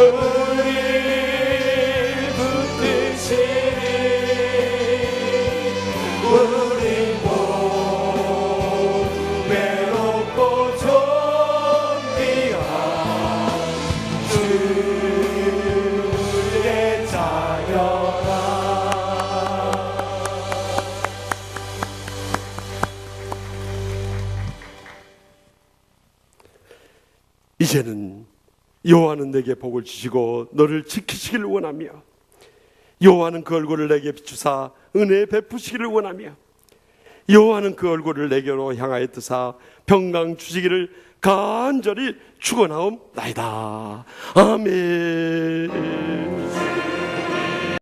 [SPEAKER 2] 우리 붙드시니 우리 고백없고 존귀한 주의 자녀라.
[SPEAKER 5] 이제는 여호와는 내게 복을 주시고 너를 지키시기를 원하며 여호와는 그 얼굴을 내게 비추사 은혜 베푸시기를 원하며 여호와는 그 얼굴을 내게로 향하여 뜨사 평강 주시기를 간절히 축원하옵나이다. 아멘.